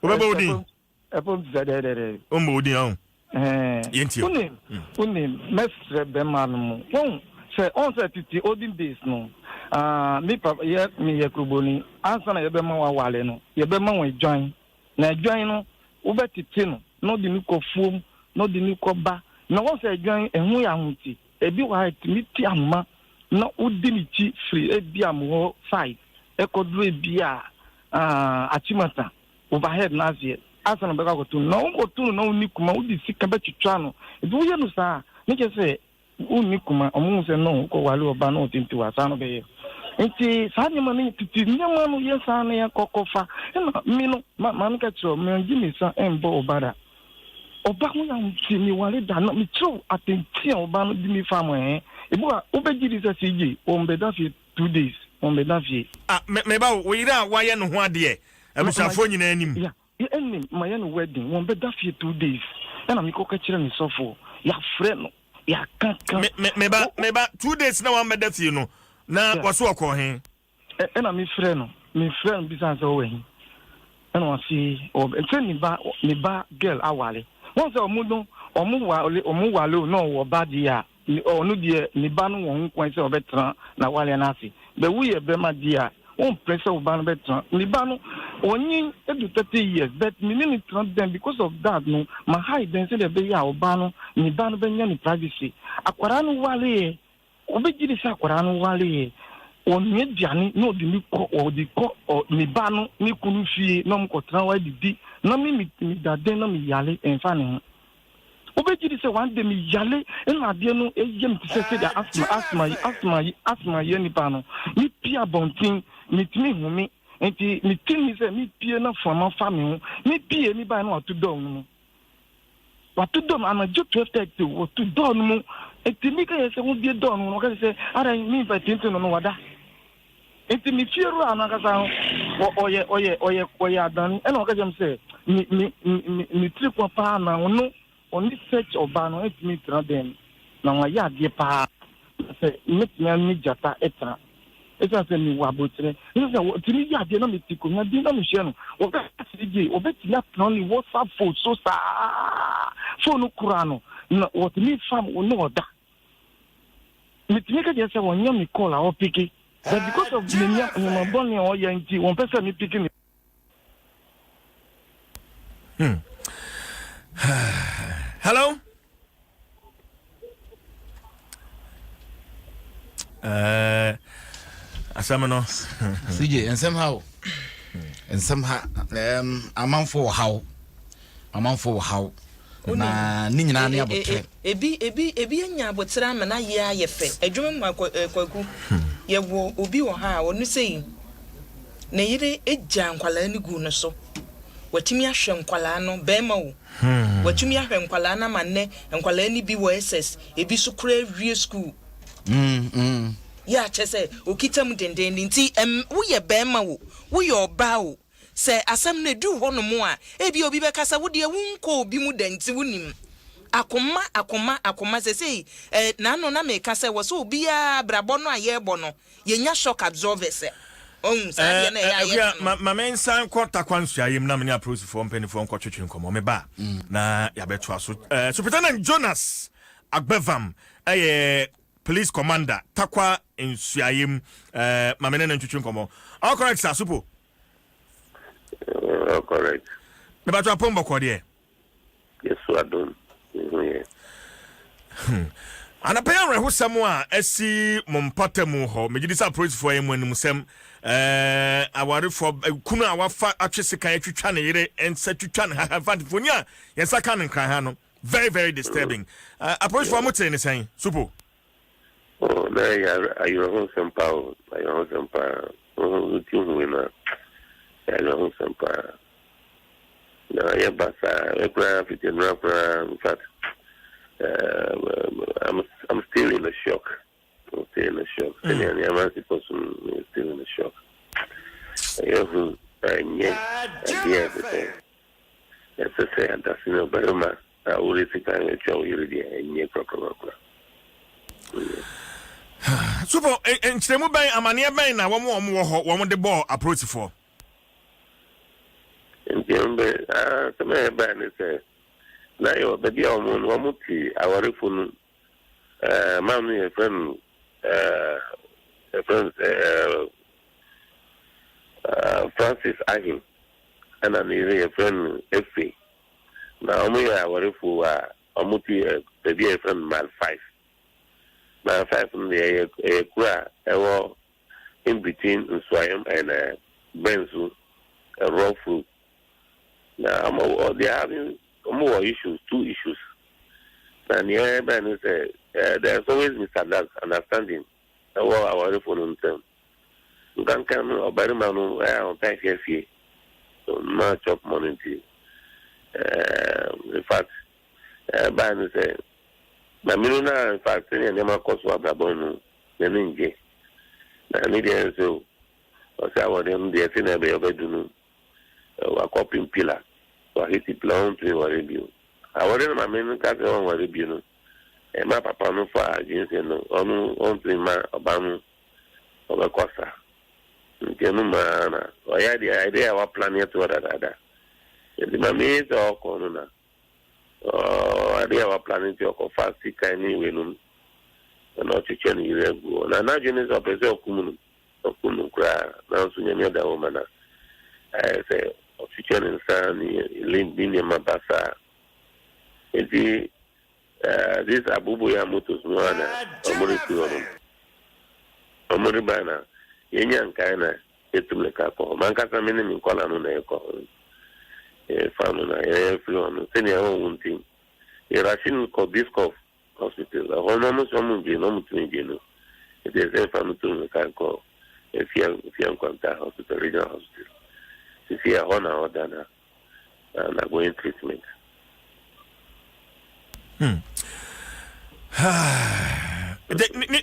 Obodi. Epom zedede. Omodi on. Yenti. Unim mestre Bema no. Won se on se titi olden days no. Me papa ye me yakuboni. Ansa na ye bema wa wale no. Ye bema wa join. Na join no ubetiti no di ni ko fom, no di ni ko ba. Na won se join ehun ya hunti. Ebi wa timiti amma na udinichi free ebi amho 5 ekodru ebi achimata overhead nazie asana beka ko tun na ko tun na unikuma udi sika betwitwa no ebi wo ye no sa ne ke se unikuma omu se no ko wale oba na otinti wasa no be nti sa nyama ne titi nyama no ye sa na ya kokofa na mi no ma nka tro me ngimi sa embo obada oba ho ya mtimi wale da na mi tro atenti oba no di mi famo Ibuwa ubejiri sa CJ ombeda fi 2 days ombeda fi meba wo yira wa ye no ho ade abusafo nyina anim ya enim ma ye no wedding ombeda fi 2 days na mi ko ka kire mi sofo ya frɛ no ya kankan meba 2 days na wa mbeda fi no na waso akɔ he na mi frɛ no bi san so we na wasi o nteni ba girl awale won se omu wale no wo badi ya onu die ni ba no won kwan se obetra na wale na ase be wuye be ma dia on pressure o ba no betra ni ba no onyin edu 30 years but me ni trust them because of that no my hide then say the be ya o ba no ni ba no be nya ni privacy akwara no wale obejiri sa akwara no wale onye diani no di ni ko ni ba no ni kunu fie no mkotra wa didi na mi dade na mi yale enfa ne obejiri se one day mi yale na de no eyem ti se da asma ye ni pa no mi pia bontin mi timi humi enti mi timi se mi pie na fama fami ho mi pie mi ba na watu do ama jo 12:30 watu do no enti mi ka ye se wo bie do no ka se ara mi pa tinto no wada enti mi fiero anaka sa oye adan e na ka jem se mi tri kwa pa na no only search obano et me traden na wa ya de pa se metnya ni jata etra esa se mi wa botre esa wo tini ya de na mi tiko na di na mi hye no wo ka sije obeti na plan ni WhatsApp phone so sa phone kura no na wo tini fam no oda mitini ka je se wo nya mi call a o piki but because of the nya my born o ya nti won pesa mi piki Hello? Asamano. CJ, and somehow. Amanfo how. Na ni nyina na abotre. Ebi anya abotra ma na ye ayefe. Adwuma kwaku. Ye wo obi wo ha onu sei. Na yire ejja nkwala ni gu no so. Watumi ahwe nkwala no bema wo. Watumi ahwe nkwala na manne nkwala ni bi wo SS, ebi so kura wie school. Ya chese okitam denden nti wo ye bema wo ye oba wo. Se asem na du ho no mo a ebi obi be kasa wo de wunko obi mu danti wonim akoma se na no na me kasa wo so obi a brabo no aye bo no ye nya shock absorber se sa na ya ma men san kwota kwansu ayem na me approach for mpani for nkotwetwe nkomo me ba na ya beto aso Superintendent Jonas Agbevam police commander takwa nsuayem ma men na ntwetwe nkomo all correct sir supo. Correct. The battle of Pombo Cordier. Yes, I don't. And apparently, who someone SC Mompatemu ho, Majidis approach for him when Musem award for Kuna our fat actress Channel and set to Chan have Fantifonia. Yes, I can in Krahano. Very, very disturbing. Approach for Mutin is saying, Supo. Oh, there you are some power. I have some power. Oh, winner. I don't some power. No, yeah, but in fact, I'm still in a shock. I'm still in a shock. I'm still in a shock. Yes, I say, and that's no better man. I always think I'm a show you really proper. Super, and Stemu Bay, Amania Bay, now one more the ball approach for. Some ban is now you're the dear one, Wamuti, our phone, mammy, a friend, Francis Agin, and a friend, Effie. Now, we are our fool, Amuti, the dear friend, man 5. Man 5 from the Kura, in between Swayam and Benzu, a raw food. Now, they are having more issues, 2 issues. And there's always misunderstanding. Our phone on them. You can come or buy them on time here. So much of money. In fact, Ban say, Mamina, in fact, any never cost what Babon, the Ninja. I need to so, or say, I want them, they are saying, I will or copying pillar. So I hit it long to a review. I wanted my main cat on a review. And my papa no for against on my Obama of a costa. Genuma, I had the idea of planning to other. And the maid or corona. Oh, idea of planning to go fast, kindly winum. And not to change your go. And I imagine of a Kumu cry. Now, soon you the woman. I say, official and son, Lindin Mabasa. This Abubu Yamutus Moana, Omuribana, Yanyan Kaina, Etumlekapo, Mancasa Minim Colano, Famuna, Flon, senior own thing. A Russian Kobiskov Hospital, a Honomus Omunginom Twingino. It is a family to Kanko, a Fian Contact Hospital, Regional Hospital. To see a honor or dana and I'm going treatment.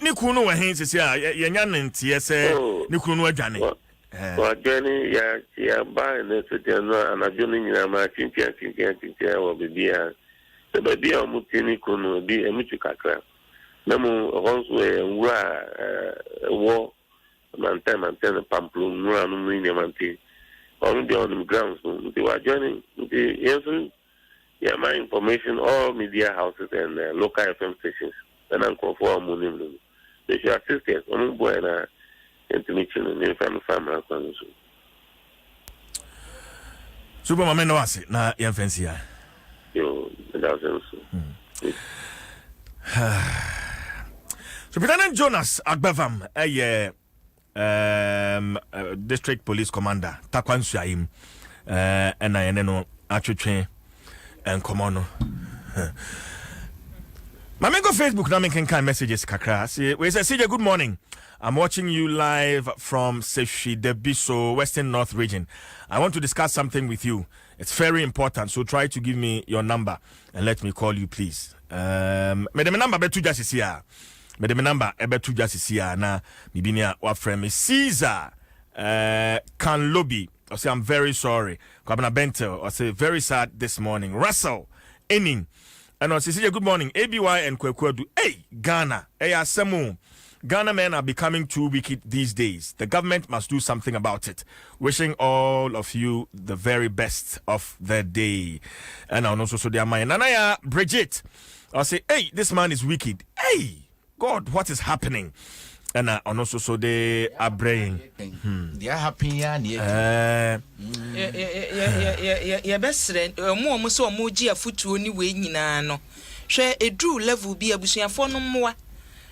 Nikunu wa hinsi siya yanyana ntiye se nikunu wa jani. Wa jani ya ba ne se jana anajoni nyina ma chintia wa bibia. Se bibia omuti nikunu bi emichu kakra. Namu honso nwura wo manten pamplu nwura no ni manti. On the grounds, they were joining the my information, all media houses and local FM stations, and Uncle for Munim. They should assist us on Buena and to meet you in family. Super mama no ase na yem fancy ya. Yo, that's also. Superintendent Jonas Agbevam, district police commander, Takwan Suaim, and I know actually and Komono. My go Facebook now making kind messages kakra. We say CJ, good morning. I'm watching you live from Seshi Debiso, Western North region. I want to discuss something with you. It's very important, so try to give me your number and let me call you, please. Me de number betu just is here. Me de number betu just is here. Na bibinia wa friend me Caesar can lobby. I say I'm very sorry. Kwabena Bento. I say very sad this morning. Russell Ening. And I say good morning. ABY and Kwekwedu. Hey Ghana. Hey Asemu. Ghana men are becoming too wicked these days. The government must do something about it. Wishing all of you the very best of the day. And I also so their mind. Nanaya Bridget. I'll say, hey, this man is wicked. Hey, God, what is happening? And also so they are praying. They are happy. Yeah, best friend. More so moji a foot only way no. Share a true level be a bushia for no more.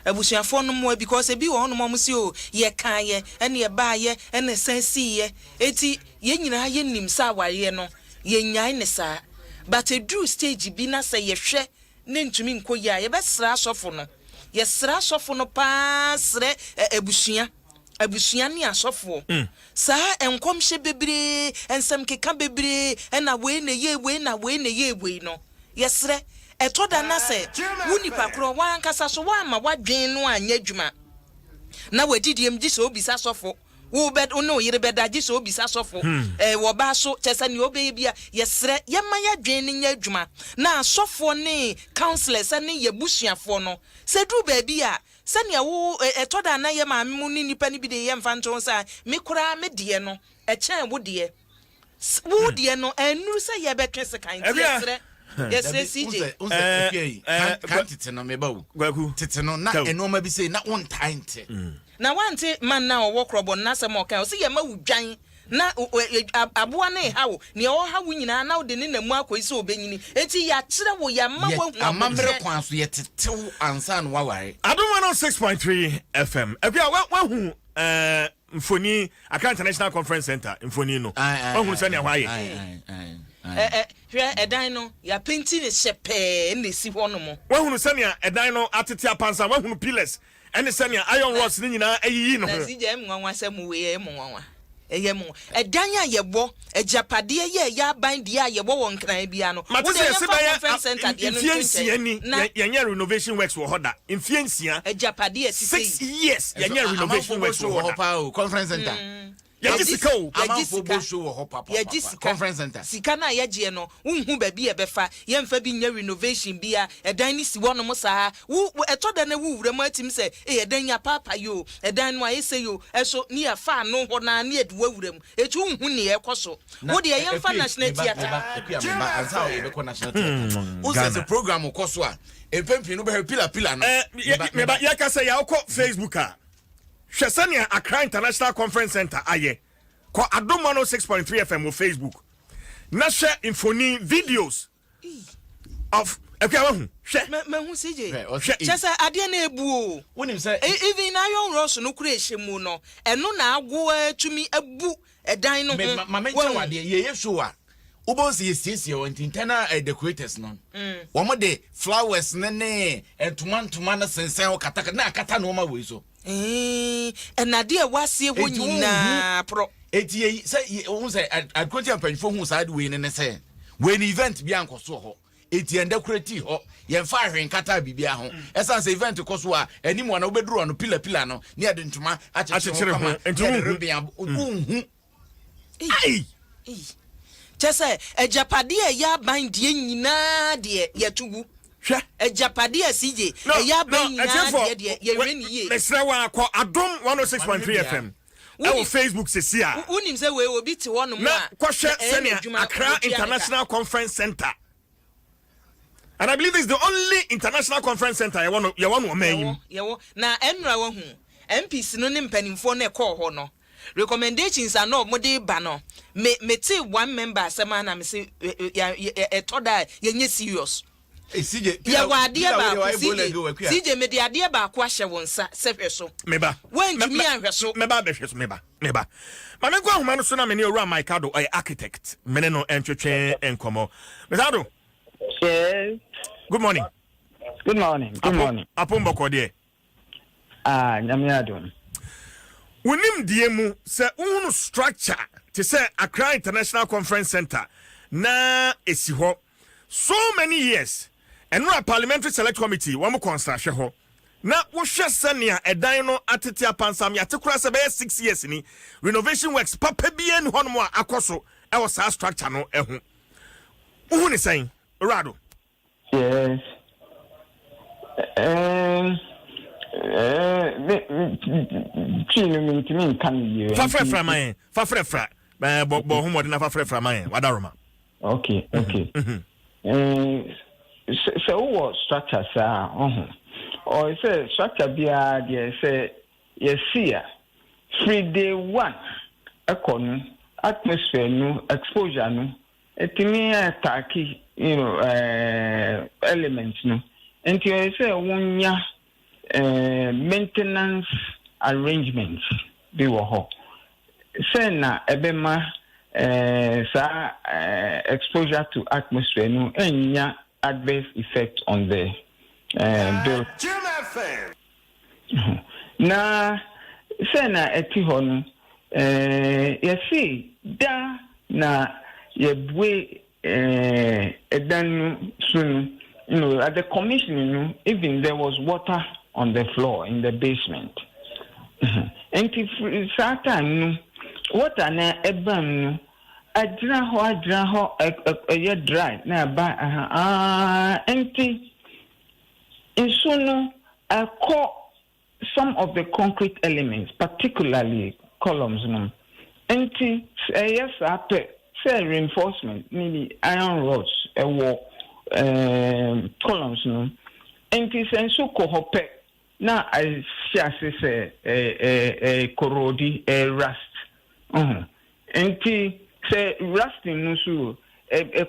Abusia for no more because a be on momusio, ye can ye, and ye buy ye, and a sense ye. Eti yen nim sawa ye no, yen yainesa. But a drew stage be not say ye share, nin to mean koya, ye best rash off no. Yes, rash off no pass re ebusia. Abusiani asofo sa enkom hye bebre ensem keka bebre na we na ye no yesre etoda na se wuni pakro wan kasa so wan ma wadwen no anya dwuma na wadidiem gi so obisa sofo wo bed no yire bedaji so obisa sofo wo ba so chese ne obe bia yesre yema ya dwen nya dwuma na asofo ne counselors ne yebusuafo no se du ba bia sani wo etoda na ye ma mu ni nipa ni bi de ye mfa nton sa me kura me de no e chen wo de no enu se ye betwe se kan yesre yesre CJ kan tete no me ba wo tete no na enoma bi se na won tante na wante man na wo krobo na se mo kan o se ye ma wudwan na aboa na hawo ne o hawo nyina na de ne namu akoisi obenyini enti ya kire wo ya ma wo amamre kwan so ye tetew ansa no waware Adom 106.3 FM ebia wa hu mfoni Accra International Conference Center mfoni no wa hu se ne hwa ye hwe edan no ya painting ne shepe ne si ho no mo wa hu se ne edan no atete apansa wa hu pillars ene se ne iron rods ne nyina ayiyi no ho na si je mwanwa se mu we mwanwa eyemu edan a yebo ejapade ye ya ban de a yebo won kran bia no wo de se ba ya ni yenye renovation works wo hoda infiansia ejapade 6 years yenye renovation works wo hoda conference center Yajisika conference center sika na yaje no unhu ba bi e befa yemfa bi nya renovation bia edan ni si wono mo saa wo etoda na wo wura matim se edan ya papa yo edan no ayese yo eso ni afa no ho na na edu wura mu etu unhu ne ekoso wo de yemfa national theater ansa o be ko national theater o se program koso a empempi no be pila no me ba ya ka se ya ko Facebook a Shesania Accra International Conference Center aye ko Adom 106.3 FM on Facebook na share infoni videos of me hu CJ chesa ade na ebu o wonim say even na yon roso no kura ehemu no eno na agwo atumi abu edan no ho ma menche wade ye show a ubonsi yesiesie won internal decorators no wo de flowers ne entoma na sensen o kata na akata no ma we so enade e wasie ho nyina pro eti say won say adkonti ampanfo hu side we ne say we ni event bi ankoso ho eti decorate ho ye fa hwen kata bibia ho esa say event koso a animu na obeduru no pila no ne ade ntoma achechire ho enti ai chese ejapade ya ban die nyina de yetugu hwe ejapade CJ ya ban nyina de ye reni ye mesrawa akọ Adom 106.3 FM e Facebook sesi a unim se we obi ti wono mu a kwahwe senia Accra International Conference Center. And I believe this is the only international conference center you want to mayim. Na enra wo hu MPs no ne mpanimfo na ekọ ho no recommendations are no mode bano me te one member asema na me say etoda yenye serious ya wadie ba CJ me de ade ba ko ahye wonsa sehwe so meba wantumi ahwe so meba behwe so meba ma me kwa homa no so na me ne owura Maikado architect me ne no entwetwe enkomo Maikado. Yes. Good morning. Good morning. Apomboko de. Nyame adom. Unim diemu se unu structure to say Accra International Conference Center na esiho so many years and no parliamentary select committee wamu construct ho na wo hwe senia edan no atete apansam ya tekura se be 6 years ni renovation works papa bia ni hono a akoso e wo sa structure no ehu uhu ni saying Rado. Yes. Chino can you Fafrefra man Fafrefra bo homo de na Fafrefra man wadaroma. Okay. So what structure sa or say structure bia dey say yes here free day one economy atmosphere no exposure no etimi attack elements no enti you say wonya maintenance arrangements be wo ho say na ebema exposure to atmosphere no enya adverse effect on the bill. Na say na eti ho no you see da na yebwe edan soon at the commissioning even there was water on the floor in the basement. And if Satan water na ebam adra ho dry na ba empty insuno some of the concrete elements, particularly columns no empty yes after say reinforcement meaning iron rods columns no empty senso ko hope na I say corrodi rust empty say rusting no so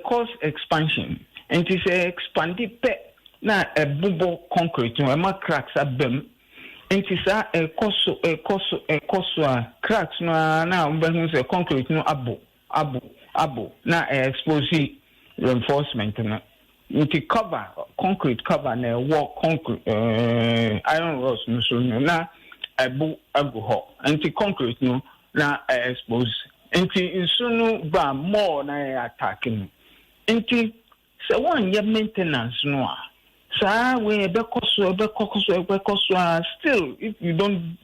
cause expansion empty say expanded pe na bubo concrete no ma cracks abem empty say koso cracks no na mbehun say concrete no abo na explosive reinforcement no into cover concrete cover na wall concrete iron rods no so na abu ho into concrete no na expose into insunu ba more na attacking into so one year maintenance no sa we be koso still if you don't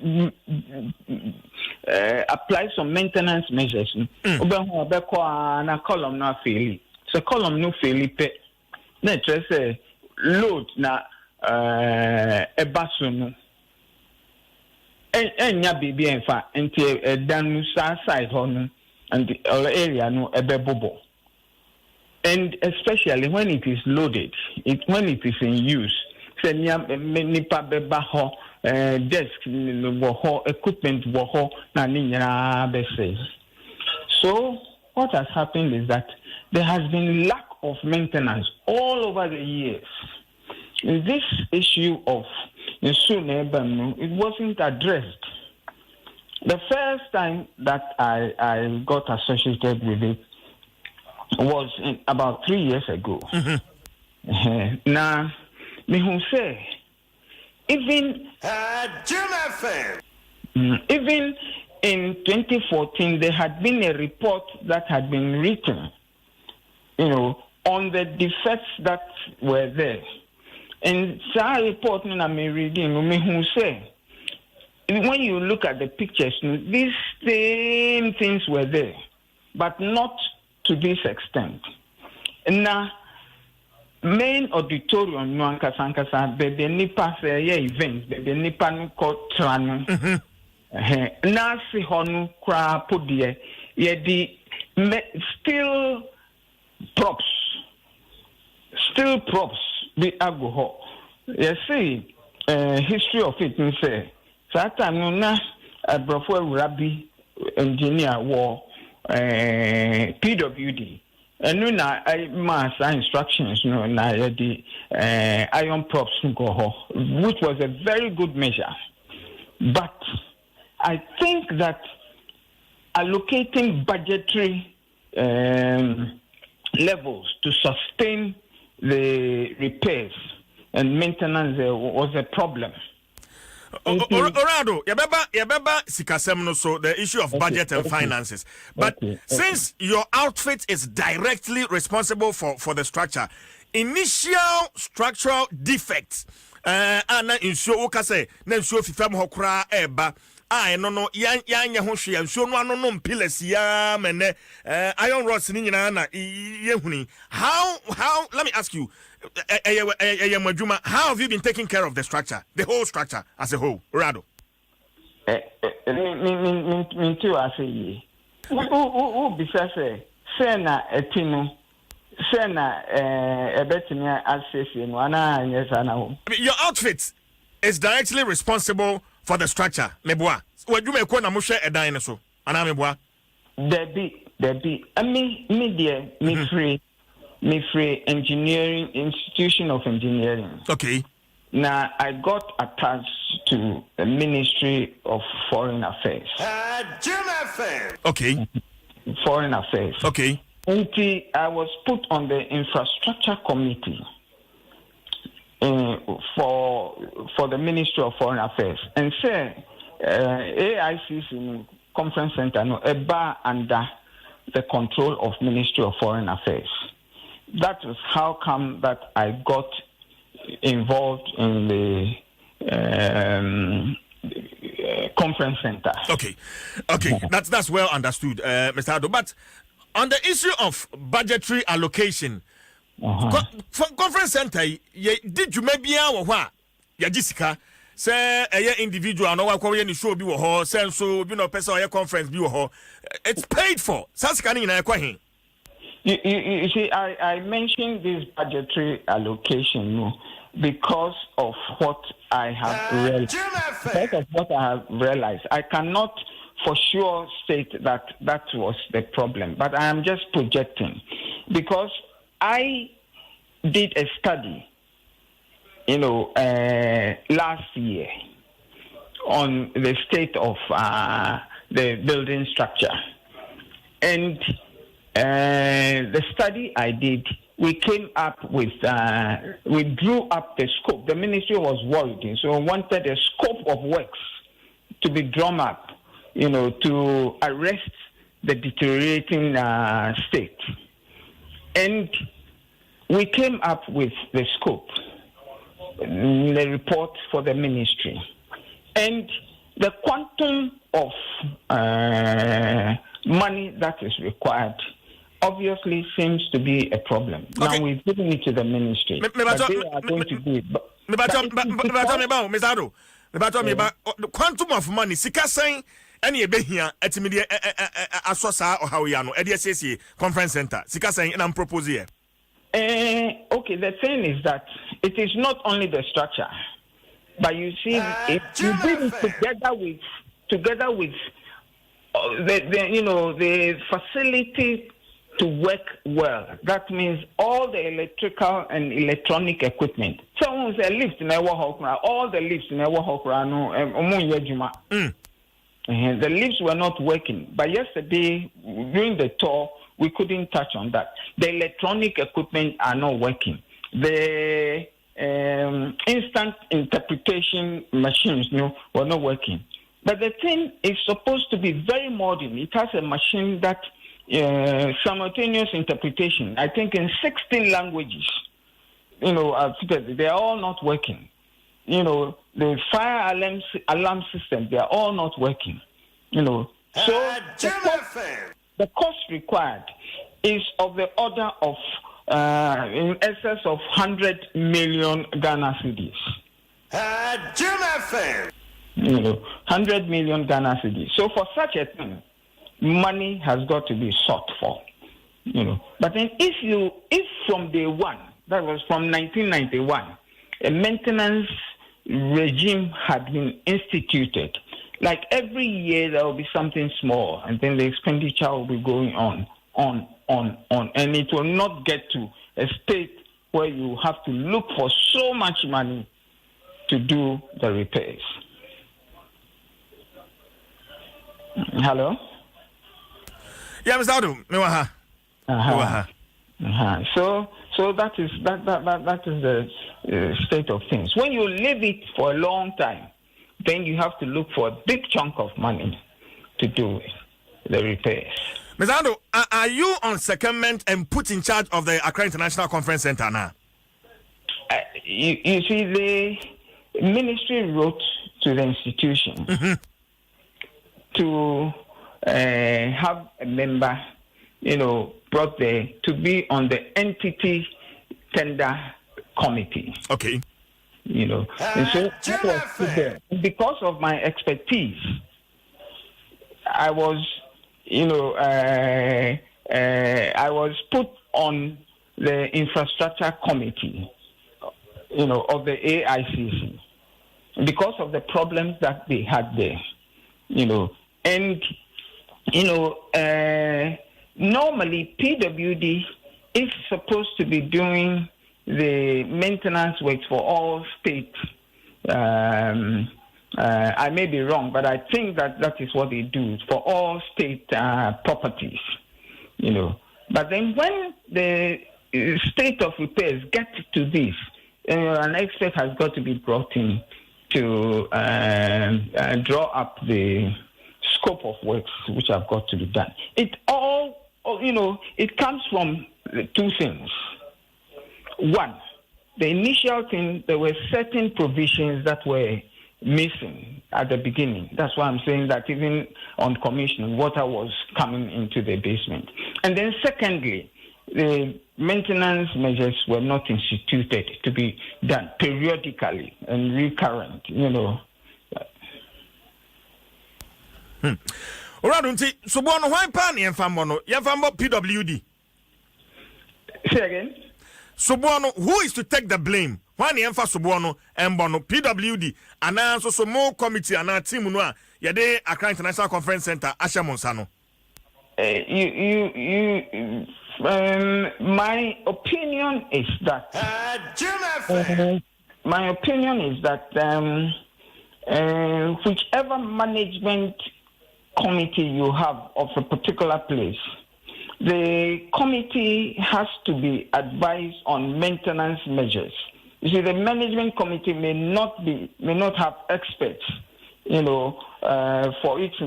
apply some maintenance measures obe ko na column na fail so column no fail pe na say load na ebaso no enya bibi enfa enti dan side ho no and the area no ebebobo. And especially when it is loaded, when it is in use, say nipa beba ho desk wo ho equipment wo ho na ninyara be say. So what has happened is that there has been lack of maintenance all over the years. In this issue of it wasn't addressed. The first time that I got associated with it was about 3 years ago. Now, me who say, even even in 2014, there had been a report that had been written, on the defects that were there. And that report, I'm reading, me who say, when you look at the pictures, these same things were there, but not to this extent. Now, main auditorium no ankasa bebe nipa say events bebe nipa no ko trano na si honu kra podie ye di still props be ago. You see, history of it say that time no na abrofo ewura bi engineer war PWD. And when I mass instructions, na the iron props which was a very good measure. But I think that allocating budgetary levels to sustain the repairs and maintenance was a problem. Orlando, yabeba sikasem no, so the issue of budget and finances. But since your outfit is directly responsible for the structure, initial structural defects, ana insure okase na insure fifam hokra eba. No yanya ho hwe nsuo no ano no pillars ya mene iron rods ni nyina na yehuni. How let me ask you, how have you been taking care of the structure, the whole structure as a whole, Rado? Me too, I say. Who besides say na etino, say na ebetini access no ana yes ana. Your outfit is directly responsible for the structure. Meboa. Wadu me ko na mo hwe edan ne so. Ana meboa. Debi. Me free engineering, institution of engineering. Okay. Now I got attached to the Ministry of Foreign Affairs. Okay. Foreign Affairs. Okay. Until I was put on the infrastructure committee for the Ministry of Foreign Affairs, and say AICC conference center no eba under the control of Ministry of Foreign Affairs. That is how come that I got involved in the conference center. Okay. That's well understood, Mr. Ado. But on the issue of budgetary allocation, conference center, did you maybe Jessica say a individual no wa any show bi wo ho sense so bi no person or conference bi wo ho, it's paid for. Sasika ni na kwa. You see, I mentioned this budgetary allocation because of what I have realized. Because of what I have realized, I cannot for sure state that was the problem, but I am just projecting because I did a study, last year on the state of the building structure, and the study I did, we came up with, we drew up the scope. The ministry was worried, so wanted a scope of works to be drawn up, to arrest the deteriorating state. And we came up with the scope, the report for the ministry. And the quantum of money that is required obviously seems to be a problem. Okay. Now we've given it to the ministry. But they are going to do it. The quantum of money, Sika saying, any behia at media asosa or how we are no EDSC conference center. Sika saying, and I'm proposing. Okay, the thing is that it is not only the structure, but you see, if you bring it together with the facility to work well. That means all the electrical and electronic equipment. Someone say lift in all the lifts in the lifts were not working. But yesterday during the tour, we couldn't touch on that. The electronic equipment are not working. The instant interpretation machines were not working. But the thing is supposed to be very modern. It has a machine that simultaneous interpretation, I think in 16 languages, they are all not working. The fire alarm system, they are all not working. So the cost required is of the order of in excess of 100 million Ghana cedis. 100 million Ghana cedis. So for such a thing, money has got to be sought for. But then if from day one, that was from 1991, a maintenance regime had been instituted, like every year there will be something small, and then the expenditure will be going on, and it will not get to a state where you have to look for so much money to do the repairs. Hello? Yeah, Mr. Adom, So that is the state of things. When you leave it for a long time, then you have to look for a big chunk of money to do the repairs. Mr. Adom, are you on secondment and put in charge of the Accra International Conference Center now? You see, the ministry wrote to the institution to have a member, brought there to be on the entity tender committee. Okay. And so that was put there. Because of my expertise, I was, I was put on the infrastructure committee, of the AICC, because of the problems that they had there, and normally PWD is supposed to be doing the maintenance works for all states. I may be wrong, but I think that is what they do for all state properties, But then when the state of repairs get to this, an expert has got to be brought in to draw up the scope of works which have got to be done. It all, it comes from two things. One, the initial thing, there were certain provisions that were missing at the beginning. That's why I'm saying that even on commissioning, water was coming into the basement. And then secondly, the maintenance measures were not instituted to be done periodically and recurrent, Oradunti, so bono why pan yemfamono PWD. Say again. Subuano, who is to take the blame? When yemfa Subuano and Bono PWD and also so more committee and our team no yede Accra International Conference Center Asha Monsano. My opinion is that whichever management committee you have of a particular place, the committee has to be advised on maintenance measures. You see, the management committee may not have experts, for its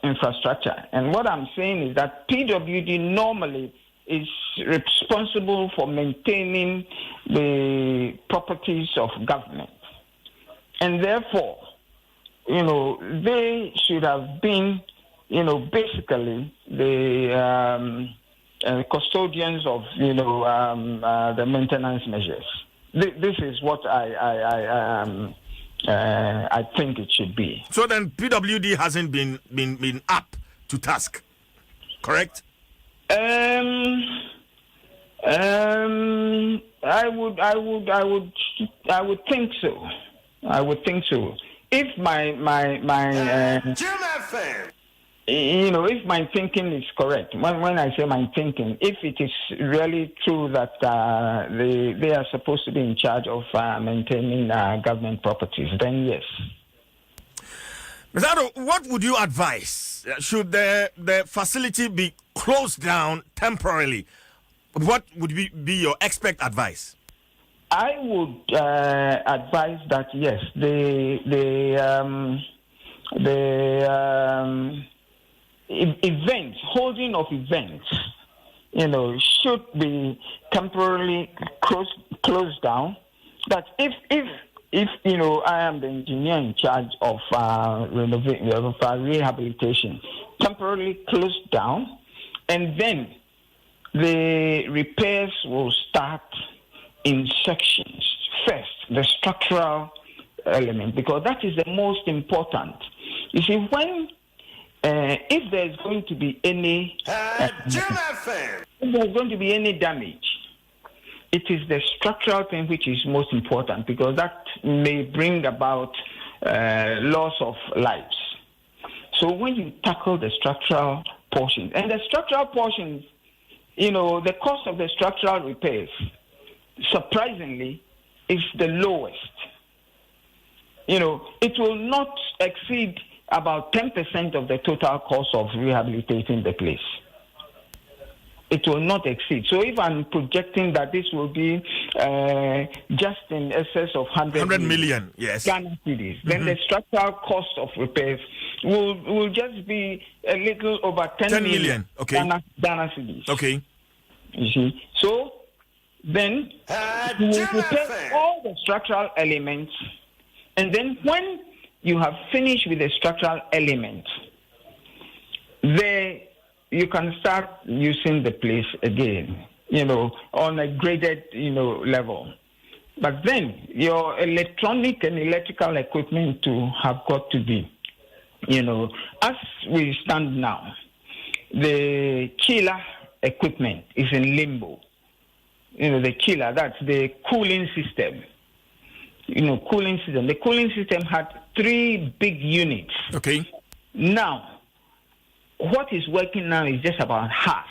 infrastructure. And what I'm saying is that PWD normally is responsible for maintaining the properties of government. And therefore, they should have been, basically the custodians of, the maintenance measures. This is what I think it should be. So then PWD hasn't been up to task, correct? I would think so. I would think so. If my if my thinking is correct, when I say my thinking, if it is really true that they are supposed to be in charge of maintaining government properties, then yes. Mr. Adom, what would you advise? Should the facility be closed down temporarily? What would be your expert advice? I would advise that yes, the holding of events, should be temporarily closed down. That if I am the engineer in charge of rehabilitation, temporarily closed down, and then the repairs will start in sections. First, the structural element, because that is the most important. You see, when if there's going to be any damage, it is the structural thing which is most important, because that may bring about loss of lives. So when you tackle the structural portions, and the structural portions, the cost of the structural repairs, surprisingly, is the lowest. It will not exceed about 10% of the total cost of rehabilitating the place. It will not exceed. So if I'm projecting that this will be just in excess of 100 million, yes, Ghana cedis, then the structural cost of repairs will just be a little over 10 million. Okay. Ghana cedis. Okay. You see, so then you will prepare all the structural elements, and then when you have finished with the structural elements, you can start using the place again, on a graded, level. But then your electronic and electrical equipment too have got to be, as we stand now, the chiller equipment is in limbo. The chiller, that's the cooling system. Cooling system. The cooling system had 3 big units. Okay. Now, what is working now is just about half.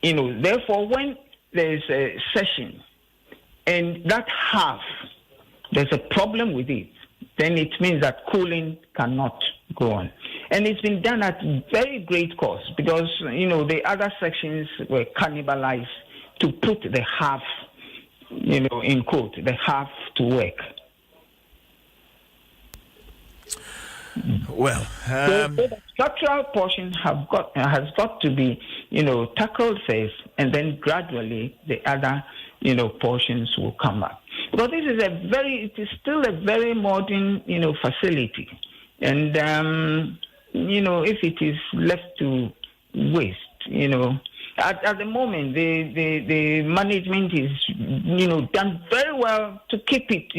Therefore, when there's a session and that half, there's a problem with it, then it means that cooling cannot go on. And it's been done at very great cost because, the other sections were cannibalized to put the half, in quote, the half to work. Well, so the structural portion has got to be, tackled first, and then gradually the other, portions will come up. Because this is it is still a very modern, facility, and if it is left to waste, at the moment the management is, done very well to keep it,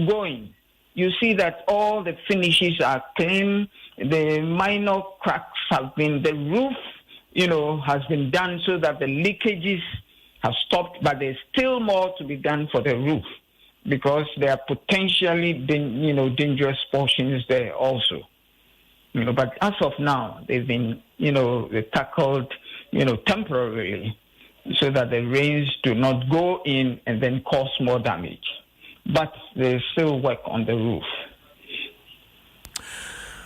going. You see that all the finishes are clean, the minor cracks have been, the roof, has been done so that the leakages have stopped, but there's still more to be done for the roof because there are potentially, dangerous portions there also. But as of now, they've been, tackled, temporarily so that the rains do not go in and then cause more damage. But there's still work on the roof.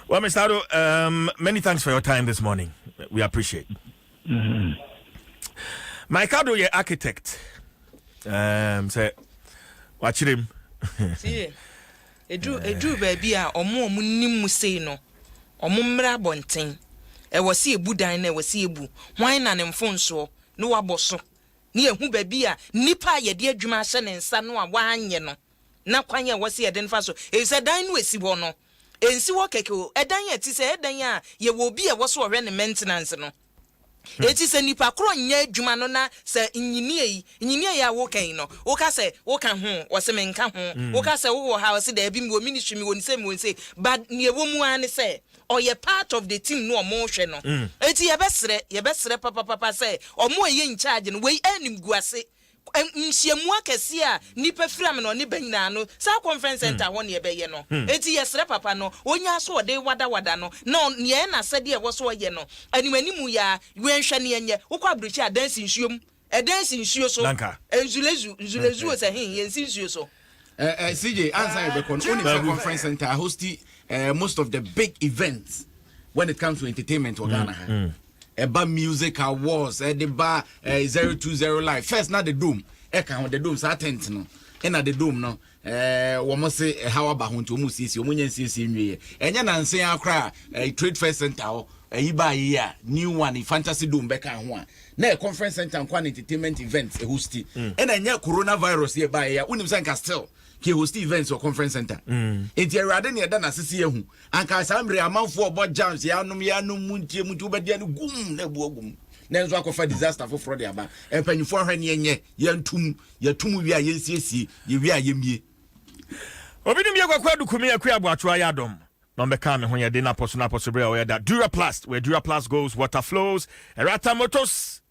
Well, Mr. Ado, many thanks for your time this morning. We appreciate it. Mm-hmm. My Ado, your architect. Say, watch him. See, edu baby a omo nimu say no. Omo mra bonten. E wasi ebu dan na wasi ebu. Hwan na ne mfonso no waboso. Ni ehu baby a nipa ye de adwuma hye ne nsa no a wanye no. Na kwanye wasi ye den fa so. E se dan no esi wo no. Ensi wo keke o. Edan ye ti se edan a ye wo bi e wo so hwe ne maintenance no. Eti se nipa kro nya adwuma no na se engineer ya wo kan no. Wo ka se wo kan ho, wo se me nka ho. Wo ka se wo wo house da bi mi wo ministry mi wo ni se but ne wo mu an se or ye part of the team no omo hwe no. Eti ye besre papa say omo ye in charge no we anim guase nhyiamu akese a nipa firam no ne banyina no sa conference center ho ne ye beye no. Eti yesre papa no onya so de wada no no ne na sade e wo so ye no animanimu ya wenhwe ne enye wokọ abrochi a dance nsuom e dance nsuo so nzulezu se hin ye nsuo so. CJ answer be kon only conference center host most of the big events when it comes to entertainment or Ghana. About music awards, the bar 020 live. First, not the Dome. The Dome, so attent no. And at the Dome, no. We must say how about who to see you when you see me. And then I say, I cry a trade fair center. Iba new one, fantasy Dome back and one. Now conference center and one entertainment events a hosty. And then coronavirus here by Universal Castle. He host events or conference center. It's a rather near than a CCU. And Casambre amount for about jams, Yanum Munti Mutubadian Gum, Nebogum. Then walk of a disaster for Friday about. And penny for her near young tomb, your tomb, we are YCC, you are Yimbi. Obinim Yakwadu Kumia Kriabwa Adom. Number coming when you're dinner possible where that Duraplast, where Duraplast goes, water flows, Errata Motors.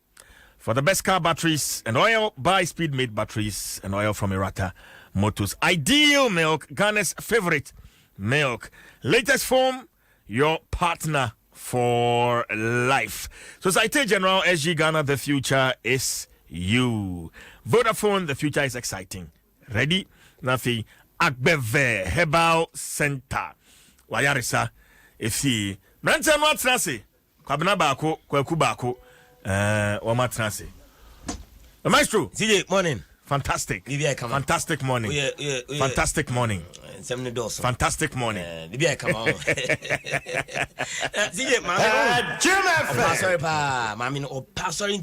For the best car batteries and oil, buy speed made batteries and oil from Errata Motors. Ideal milk, Ghana's favorite milk. Latest form, your partner for life. Societe General SG Ghana, the future is you. Vodafone, the future is exciting. Ready? Nafi Agbeve Herbal Center. Wayarisa, if he Branton what transi, Kabina Bako, Kwaku Bako, Wamatrasi. Maestro, CJ, morning. Fantastic. Fantastic morning. Fantastic morning. Fantastic morning. Come on. CJ, sorry, pa. Mami, oh, sorry,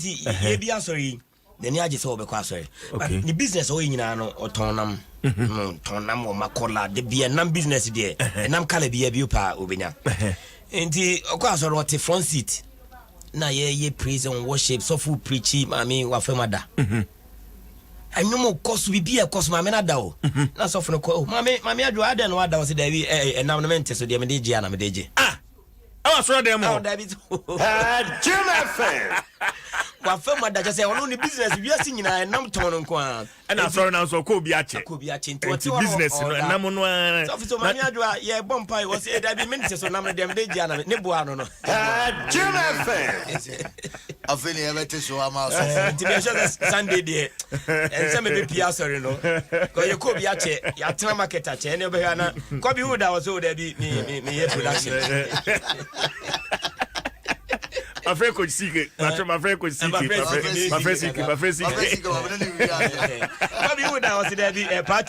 sorry. The near just over sorry. Okay. The business owing or tonam, tonam or macola, the Vietnam business there, and I'm Calabia Bupa, Ubina. And the Oquas or what a front seat. Na ye praise and worship, so full preaching, Mammy, Wafemada. I no more cost we be a cost my menadao. That's often a call. Mammy, I do. I don't know what I was there, and now the mentor, so the Medeji and Medeji. Ah, I was right there, more. David. Jim FM. Wafemada just say, only business we are singing, and I'm torn on Quan. And I'm sorry now, so could be a check. Could be a chin to business. So, Mammy, yeah, Bompire was a David Mentis, and I'm a damn Deji and Nebuano. Jim FM. I feel ever to show I'm out. Sunday day. And some maybe Piazza, you know. Because you could be a check, Yatra market at Chenebana. Copy wood, I was so there be me production. My friend could seek it. My friend could seek it. My friend seek it. Copy wood, I was there be a party.